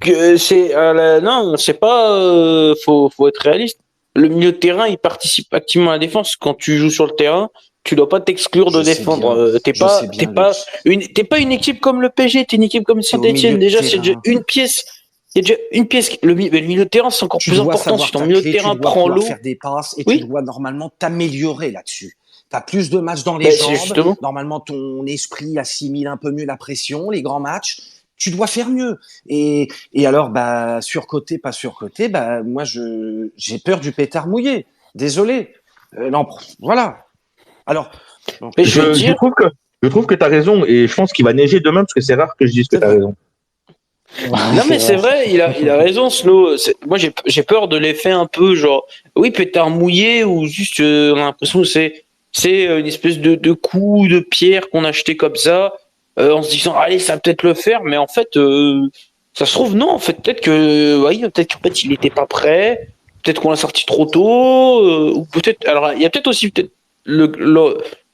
Non, c'est pas. Faut être réaliste. Le milieu de terrain, il participe activement à la défense. Quand tu joues sur le terrain, tu dois pas t'exclure de défendre. T'es pas une équipe comme le PSG. T'es une équipe comme Saint-Etienne. Déjà, c'est déjà une pièce. Il y a déjà une pièce. Le milieu de terrain, c'est encore plus important. Si ton milieu de terrain prend l'eau, faire des passes et tu dois normalement t'améliorer là-dessus. Tu as plus de matchs dans les jambes. Justement. Normalement, ton esprit assimile un peu mieux la pression, les grands matchs. Tu dois faire mieux. Et alors, surcoté, pas surcoté, moi, j'ai peur du pétard mouillé. Désolé. Non, voilà. Alors, mais je trouve que tu as raison et je pense qu'il va neiger demain parce que c'est rare que je dise que tu as raison. Non mais c'est vrai, il a raison Snow. Moi j'ai peur de l'effet un peu genre pétard mouillé ou juste on a l'impression que c'est une espèce de coup de pierre qu'on a acheté comme ça en se disant allez ça va peut-être le faire, mais en fait ça se trouve non, en fait peut-être qu'en fait il était pas prêt, peut-être qu'on l'a sorti trop tôt ou peut-être alors il y a peut-être aussi peut-être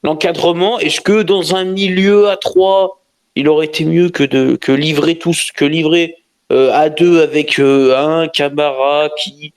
l'encadrement. Est-ce que dans un milieu à 3 il aurait été mieux que livrer à 2 avec un Camara qui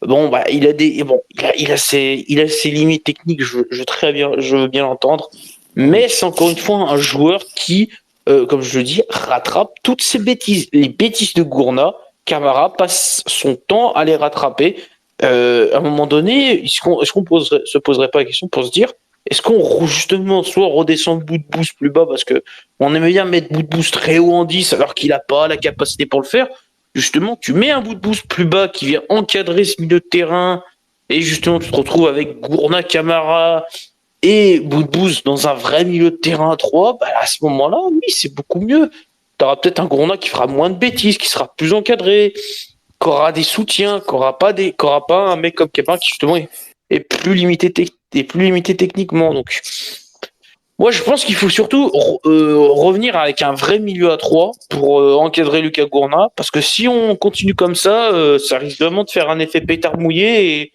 il a ses limites techniques, je veux bien l'entendre, mais c'est encore une fois un joueur qui comme je le dis rattrape toutes ces bêtises, les bêtises de Gourna. Camara passe son temps à les rattraper. À un moment donné, est-ce qu'on se poserait pas la question pour se dire est-ce qu'on justement soit redescend bout de boost plus bas parce que on aimait bien mettre bout de boost très haut en 10 alors qu'il n'a pas la capacité pour le faire. Justement, tu mets un bout de boost plus bas qui vient encadrer ce milieu de terrain et justement tu te retrouves avec Gourna, Camara et bout de boost dans un vrai milieu de terrain à 3, à ce moment-là, oui, c'est beaucoup mieux. Tu auras peut-être un Gourna qui fera moins de bêtises, qui sera plus encadré, qui aura des soutiens, qui aura pas un mec comme Kepin qui justement est plus limité techniquement. Donc, moi, je pense qu'il faut surtout revenir avec un vrai milieu à 3 pour encadrer Lucas Gourna, parce que si on continue comme ça, ça risque vraiment de faire un effet pétard mouillé et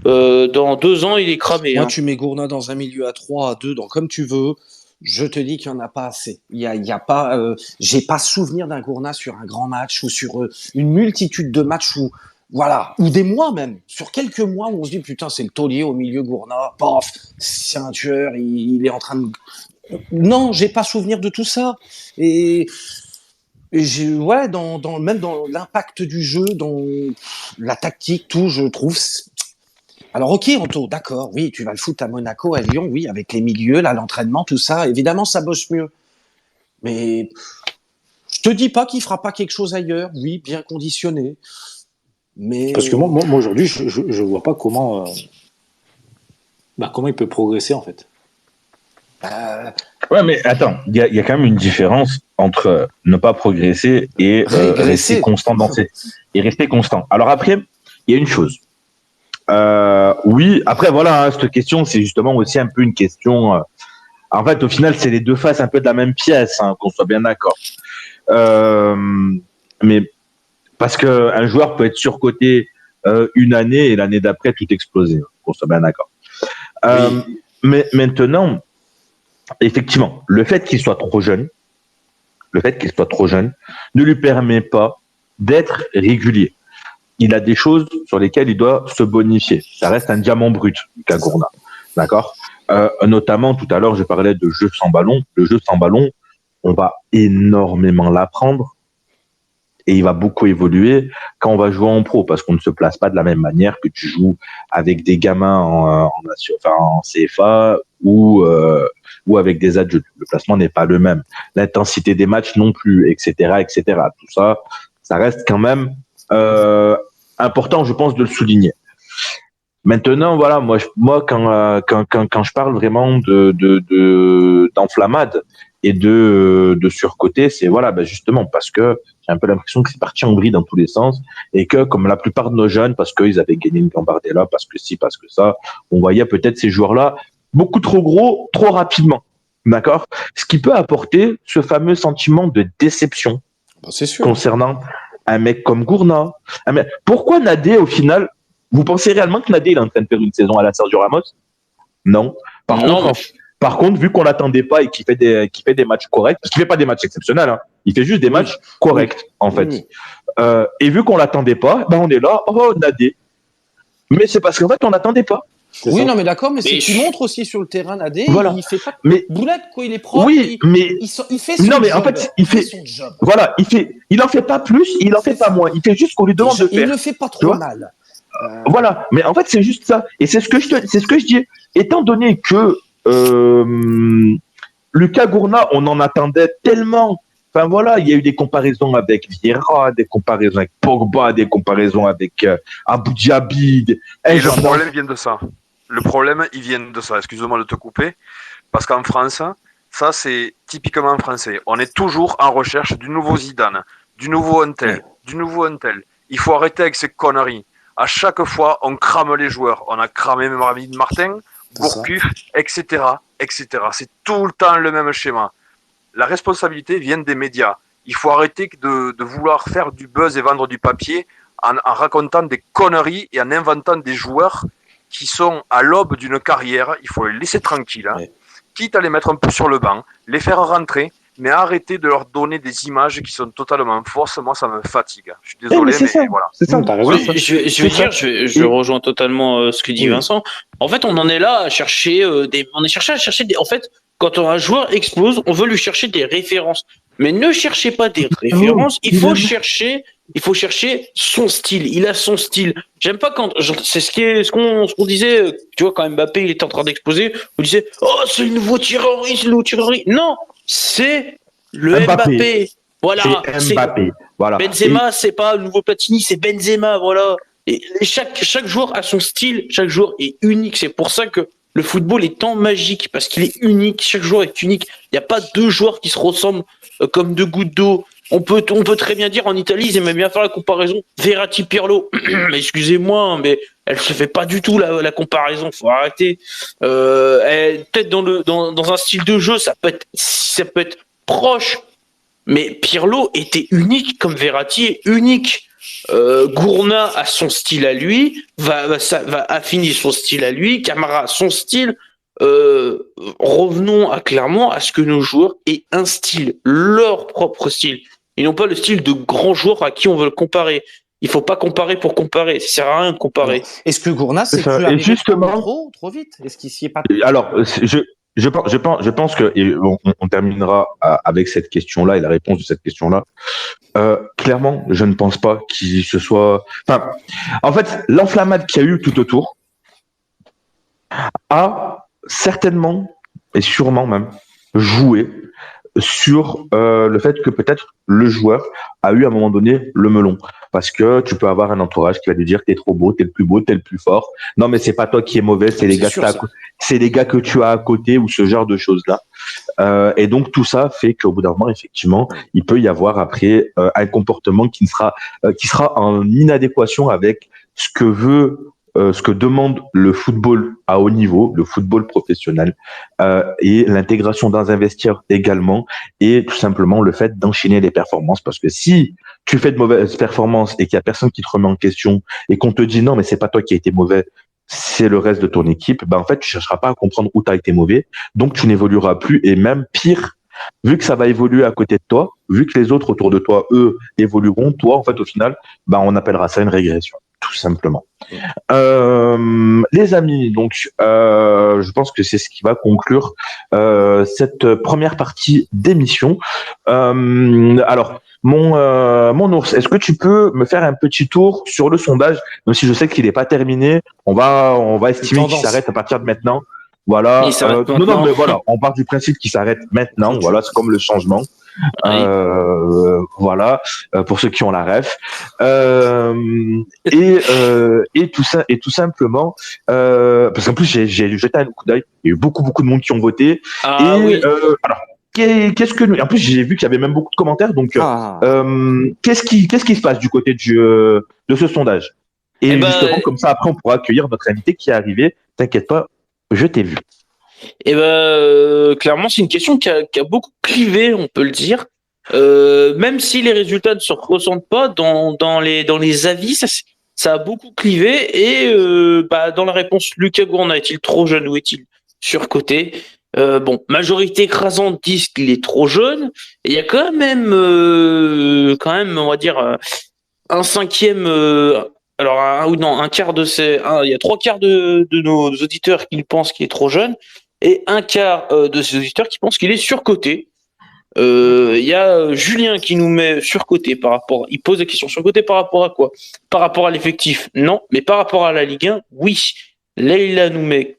dans 2 ans, il est cramé. Moi, tu mets Gourna dans un milieu à 3, à 2, comme tu veux. Je te dis qu'il n'y en a pas assez. Il y a pas, j'ai pas souvenir d'un Gourna sur un grand match ou sur une multitude de matchs où, voilà, ou des mois même, sur quelques mois où on se dit putain c'est le taulier au milieu Gourna, paf, c'est un tueur, il est en train de. Non, j'ai pas souvenir de tout ça. Et même dans l'impact du jeu, dans la tactique, tout, je trouve. Alors ok, Anto, d'accord, oui, tu vas le foutre à Monaco, à Lyon, oui, avec les milieux, là, l'entraînement, tout ça, évidemment, ça bosse mieux. Mais je te dis pas qu'il fera pas quelque chose ailleurs, oui, bien conditionné. Mais parce que moi aujourd'hui, je vois pas comment il peut progresser en fait. Ouais, mais attends, il y a quand même une différence entre ne pas progresser et Régresser. rester constant dans ses... et rester constant. Alors après, il y a une chose. Oui, après voilà, hein, cette question, c'est justement aussi un peu une question. En fait, au final, c'est les deux faces un peu de la même pièce, hein, qu'on soit bien d'accord. Euh, mais parce que un joueur peut être surcoté une année et l'année d'après tout exploser, hein, qu'on soit bien d'accord. Mais maintenant, effectivement, le fait qu'il soit trop jeune, ne lui permet pas d'être régulier. Il a des choses sur lesquelles il doit se bonifier. Ça reste un diamant brut, Lucas Gourna. D'accord. Notamment, tout à l'heure, je parlais de jeu sans ballon. Le jeu sans ballon, on va énormément l'apprendre et il va beaucoup évoluer quand on va jouer en pro parce qu'on ne se place pas de la même manière que tu joues avec des gamins en CFA ou avec des adultes. Le placement n'est pas le même. L'intensité des matchs non plus, etc., etc. Tout ça, ça reste quand même important, je pense, de le souligner. Maintenant, voilà, moi quand je parle vraiment d'enflammade et de surcoté, c'est voilà, ben justement parce que j'ai un peu l'impression que c'est parti en vrille dans tous les sens et que comme la plupart de nos jeunes, parce qu'ils avaient gagné une Gambardella, parce que si, parce que ça, on voyait peut-être ces joueurs-là beaucoup trop gros, trop rapidement, d'accord? Ce qui peut apporter ce fameux sentiment de déception C'est sûr. concernant un mec comme Gourna. Pourquoi Nadé, au final, vous pensez réellement que Nadé il est en train de faire une saison à la Sergio Ramos? Non. Par contre, vu qu'on l'attendait pas et qu'il fait des matchs corrects, parce qu'il fait pas des matchs exceptionnels, hein, il fait juste des matchs corrects, en fait. Oui. Et vu qu'on l'attendait pas, ben on est là, oh Nadé. Mais c'est parce qu'en fait, on l'attendait pas. Oui, non, mais d'accord, mais c'est Mais qu'il montre aussi sur le terrain, Nadé, Voilà. il fait pas Mais boulette, quoi, il est propre, oui, mais il fait son non, mais job. en fait, il fait son job. voilà, il en fait pas plus, il en fait pas moins. Il fait juste ce qu'on lui demande de Il faire. le fait pas Tu trop vois mal. Voilà, mais en fait c'est juste ça, et c'est ce que je dis. Étant donné que Lucas Gourna, on en attendait tellement. Enfin voilà, il y a eu des comparaisons avec Vieira, des comparaisons avec Pogba, des comparaisons avec Abu Dhabi. Et le problème vient de ça. Le problème, il vient de ça. Excuse-moi de te couper, parce qu'en France, ça c'est typiquement français. On est toujours en recherche du nouveau Zidane, du nouveau Untel, du nouveau Untel. Il faut arrêter avec ces conneries. À chaque fois, on crame les joueurs. On a cramé Marvin Martin, Gourcuff, etc., etc. C'est tout le temps le même schéma. La responsabilité vient des médias. Il faut arrêter de vouloir faire du buzz et vendre du papier en racontant des conneries et en inventant des joueurs qui sont à l'aube d'une carrière. Il faut les laisser tranquilles, hein. Quitte à les mettre un peu sur le banc, les faire rentrer, mais arrêter de leur donner des images qui sont totalement fausses. Moi, ça me fatigue. Je suis désolé, mais voilà. C'est ça. T'as raison. Oui, je rejoins totalement ce que dit Vincent. En fait, on en est là à chercher en fait, quand un joueur explose, on veut lui chercher des références. Mais ne cherchez pas des références, il faut chercher son style. Il a son style. J'aime pas quand, c'est ce qu'on disait, tu vois, quand Mbappé, il était en train d'exploser, on disait, oh, c'est le nouveau Thierry. Non, c'est le Mbappé. Voilà. C'est Mbappé. Voilà. Benzema, c'est pas le nouveau Platini, c'est Benzema, voilà. Et chaque joueur a son style, chaque joueur est unique. C'est pour ça que le football est tant magique, parce qu'il est unique, chaque joueur est unique. Il n'y a pas deux joueurs qui se ressemblent comme deux gouttes d'eau. On peut très bien dire en Italie, ils aimaient bien faire la comparaison Verratti-Pirlo. Mais excusez-moi, mais elle se fait pas du tout la comparaison. Faut arrêter. Peut-être dans un style de jeu, ça peut être proche. Mais Pirlo était unique comme Verratti est unique. Gourna a son style à lui, va affiner son style à lui, Camara a son style. Revenons clairement à ce que nos joueurs aient un style, leur propre style, et non pas le style de grands joueurs à qui on veut le comparer. Il faut pas comparer pour comparer, ça sert à rien de comparer. Est-ce que Gourna s'est plus arrivé trop vite? Est-ce qu'il s'y est pas... Alors, je pense que, et on terminera avec cette question-là et la réponse de cette question-là. Clairement, je ne pense pas qu'il se soit. Enfin, en fait, l'enflammade qu'il y a eu tout autour a certainement et sûrement même joué sur le fait que peut-être le joueur a eu à un moment donné le melon. parce que tu peux avoir un entourage qui va lui dire t'es trop beau, t'es le plus beau, t'es le plus fort. Non, mais c'est pas toi qui es mauvais, c'est les C'est gars sûr, que ça. c'est les gars que tu as à côté ou ce genre de choses-là. Et donc tout ça fait qu'au bout d'un moment, effectivement, il peut y avoir après un comportement qui sera en inadéquation avec ce que demande le football à haut niveau, le football professionnel, et l'intégration dans un vestiaire également, et tout simplement le fait d'enchaîner les performances. Parce que si tu fais de mauvaises performances et qu'il y a personne qui te remet en question et qu'on te dit non, mais c'est pas toi qui as été mauvais, c'est le reste de ton équipe, ben en fait, tu chercheras pas à comprendre où tu as été mauvais, donc tu n'évolueras plus, et même pire, vu que ça va évoluer à côté de toi, vu que les autres autour de toi, eux, évolueront, toi, en fait, au final, ben on appellera ça une régression, tout simplement. Les amis, donc je pense que c'est ce qui va conclure cette première partie d'émission. Alors, mon ours, est-ce que tu peux me faire un petit tour sur le sondage, même si je sais qu'il n'est pas terminé, on va estimer qu'il Tendance. s'arrête à partir de maintenant. Voilà. Il s'arrête Non, non, maintenant. mais voilà, on part du principe qu'il s'arrête maintenant. Ok. Voilà, c'est comme le changement. Oui. Voilà, pour ceux qui ont la ref. Et tout simplement, parce qu'en plus j'ai jeté un coup d'œil. Il y a eu beaucoup de monde qui ont voté. Ah Et oui. alors, qu'est-ce que en plus j'ai vu qu'il y avait même beaucoup de commentaires. Donc, Ah. qu'est-ce qui se passe du côté de ce sondage? Et Eh ben, justement, comme ça, après, on pourra accueillir notre invité qui est arrivé. T'inquiète pas, je t'ai vu. clairement, c'est une question qui a beaucoup clivé, on peut le dire. Même si les résultats ne se ressentent pas dans les avis, ça a beaucoup clivé. Et dans la réponse, Lucas Gourna est-il trop jeune ou est-il surcoté? Bon, majorité écrasante disent qu'il est trop jeune. Et il y a quand même, on va dire, un cinquième. Alors, ou non, un quart de il y a trois quarts de nos auditeurs qui pensent qu'il est trop jeune et un quart de ces auditeurs qui pensent qu'il est surcoté. Il y a Julien qui nous met surcoté par rapport. Il pose la question surcoté par rapport à quoi? Par rapport à l'effectif, non, mais par rapport à la Ligue 1, oui. Leïla nous met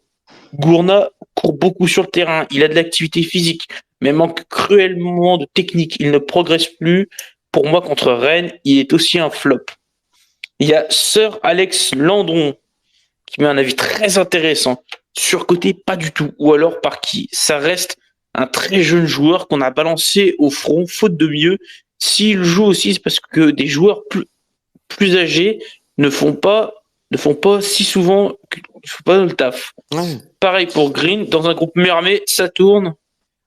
Gourna court beaucoup sur le terrain, il a de l'activité physique, mais manque cruellement de technique. Il ne progresse plus. Pour moi, contre Rennes, il est aussi un flop. Il y a Sir Alex Landron qui met un avis très intéressant. Surcoté, pas du tout. Ou alors par qui? Ça reste un très jeune joueur qu'on a balancé au front, faute de mieux. S'il joue aussi, c'est parce que des joueurs plus âgés ne font pas si souvent, ne font pas le taf. Ouais. Pareil pour Green, dans un groupe mieux armé, ça tourne.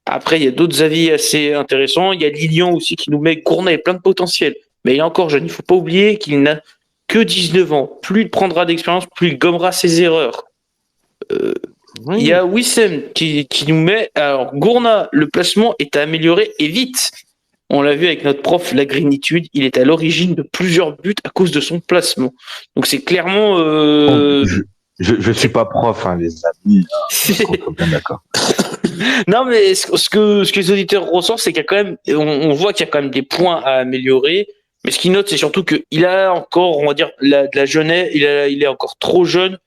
Après, il y a d'autres avis assez intéressants. Il y a Lilian aussi qui nous met Gourna est plein de potentiel. Mais il est encore jeune. Il ne faut pas oublier qu'il n'a que 19 ans. Plus il prendra d'expérience, plus il gommera ses erreurs. Oui. Il y a Wissem qui nous met alors Gourna, le placement est à améliorer et vite. On l'a vu avec notre prof, la Greenitude, il est à l'origine de plusieurs buts à cause de son placement. Donc c'est clairement. Je suis pas prof, hein, les amis. On est bien d'accord. Non, mais ce que les auditeurs ressentent, c'est qu'il y a quand même, on voit qu'il y a quand même des points à améliorer. Mais ce qu'ils notent, c'est surtout qu'il a encore, on va dire, de la jeunesse, il est encore trop jeune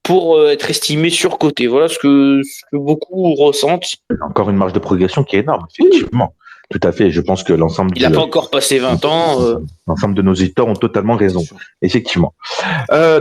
pour être estimé surcoté. Voilà ce que beaucoup ressentent. Encore une marge de progression qui est énorme, effectivement. Tout à fait. Je pense que Il n'a pas encore passé 20 ans. l'ensemble de nos auditeurs ont totalement raison. C'est sûr. Effectivement.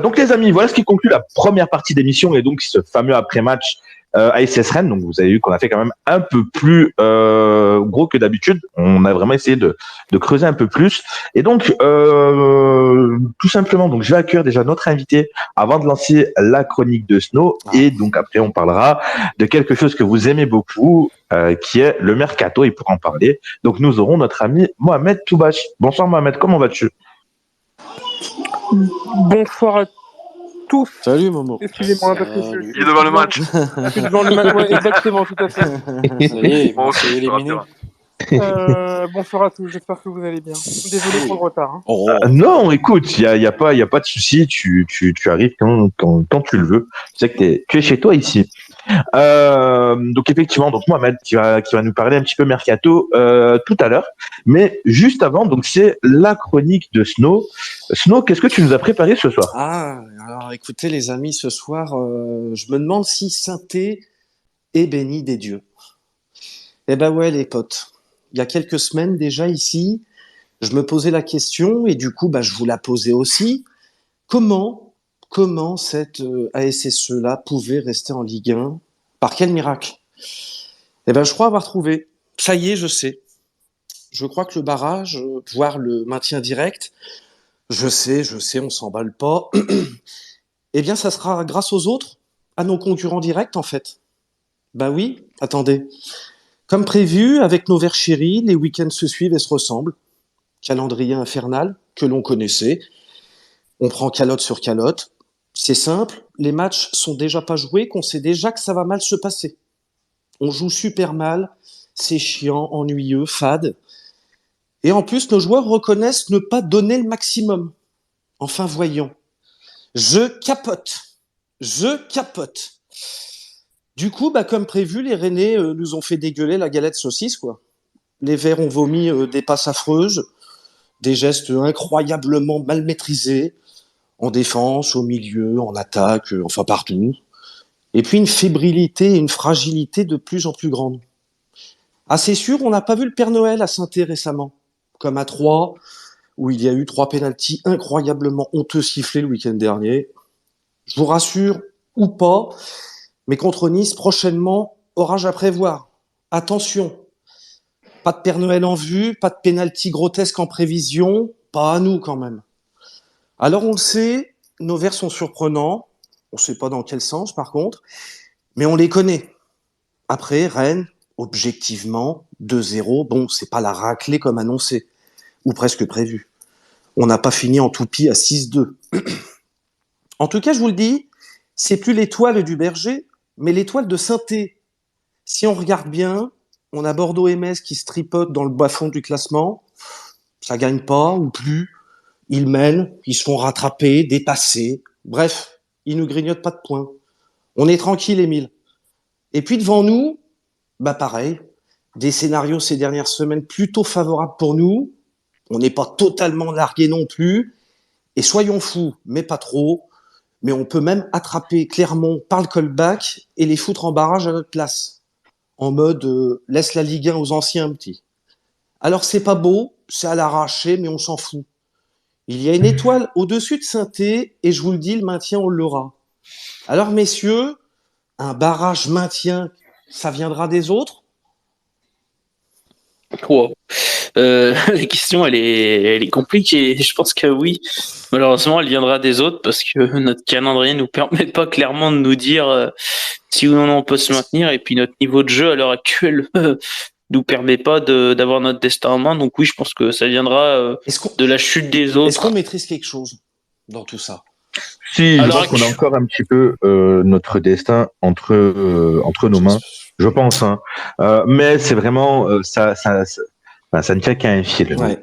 Donc, les amis, voilà ce qui conclut la première partie d'émission et donc ce fameux après-match ASS Rennes. Donc, vous avez vu qu'on a fait quand même un peu plus gros que d'habitude. On a vraiment essayé de creuser un peu plus. Et donc, tout simplement, donc, je vais accueillir déjà notre invité avant de lancer la chronique de Snow. Et donc, après, on parlera de quelque chose que vous aimez beaucoup, qui est le mercato. Et pour en parler, donc, nous aurons notre ami Mohamed Toubache. Bonsoir, Mohamed. Comment vas-tu? Bonsoir à tous. Salut, Momo. Excusez-moi, parce que Il est devant le match. je suis devant le match. Ouais, exactement, tout à fait. Ça y est, Bon, on s'est éliminé. Bonsoir à tous, j'espère que vous allez bien. Désolé pour le retard. Hein. Oh. Non, écoute, il y a pas de souci. Tu arrives quand tu le veux. Tu sais que tu es chez toi ici. Donc effectivement, donc Mohamed qui va nous parler un petit peu mercato tout à l'heure. Mais juste avant, donc c'est la chronique de Snow. Snow, qu'est-ce que tu nous as préparé ce soir? Ah, alors écoutez les amis, ce soir, je me demande si Sainté est béni des dieux. Eh ben ouais les potes, il y a quelques semaines déjà ici, Je me posais la question, et du coup, je vous la posais aussi. Comment cette ASSE-là pouvait rester en Ligue 1? Par quel miracle? Eh ben, je crois avoir trouvé. Ça y est, je sais. Je crois que le barrage, voire le maintien direct, je sais, on s'emballe pas. Eh bien, ça sera grâce aux autres, à nos concurrents directs, en fait. Ben oui, attendez. Comme prévu, avec nos verts chéris, les week-ends se suivent et se ressemblent. Calendrier infernal que l'on connaissait. On prend calotte sur calotte. C'est simple, les matchs sont déjà pas joués, qu'on sait déjà que ça va mal se passer. On joue super mal, c'est chiant, ennuyeux, fade. Et en plus, nos joueurs reconnaissent ne pas donner le maximum. Enfin, voyons. Je capote. Du coup, comme prévu, les Rennais nous ont fait dégueuler la galette saucisse, quoi. Les Verts ont vomi des passes affreuses, des gestes incroyablement mal maîtrisés, en défense, au milieu, en attaque, enfin partout. Et puis une fébrilité et une fragilité de plus en plus grande. Ah, c'est sûr, on n'a pas vu le Père Noël à Saint-Étienne récemment, comme à Troyes, où il y a eu 3 pénaltys incroyablement honteux sifflés le week-end dernier. Je vous rassure, ou pas, mais contre Nice, prochainement, orage à prévoir. Attention, pas de Père Noël en vue, pas de pénalty grotesque en prévision, pas à nous quand même. Alors on le sait, nos Verts sont surprenants, on ne sait pas dans quel sens par contre, mais on les connaît. Après, Rennes, objectivement, 2-0, bon, c'est pas la raclée comme annoncé, ou presque prévu. On n'a pas fini en toupie à 6-2. En tout cas, je vous le dis, c'est plus l'étoile du Berger, mais l'étoile de Saint-Étienne. Si on regarde bien, on a Bordeaux et Metz qui se tripotent dans le bas-fond du classement. Ça gagne pas, ou plus. Ils mènent, ils se font rattraper, dépasser. Bref, ils nous grignotent pas de points. On est tranquille, Émile. Et puis devant nous, pareil, des scénarios ces dernières semaines plutôt favorables pour nous. On n'est pas totalement largués non plus. Et soyons fous, mais pas trop. Mais on peut même attraper Clermont par le callback et les foutre en barrage à notre place. En mode laisse la Ligue 1 aux anciens petits. Alors c'est pas beau, c'est à l'arraché, mais on s'en fout. Il y a une étoile au-dessus de Saint-Étienne et je vous le dis, le maintien, on l'aura. Alors messieurs, un barrage maintien, ça viendra des autres? Wow. La question, elle est compliquée. Je pense que oui. Malheureusement, elle viendra des autres parce que notre calendrier nous permet pas clairement de nous dire si ou non on peut se maintenir. Et puis notre niveau de jeu à l'heure actuelle nous permet pas d'avoir notre destin en main. Donc oui, je pense que ça viendra de la chute des autres. Est-ce qu'on maîtrise quelque chose dans tout ça? Si, je pense qu'on a encore un petit peu notre destin entre nos mains. Je pense, hein. Mais c'est vraiment ça ne tient qu'à un fil. Ouais.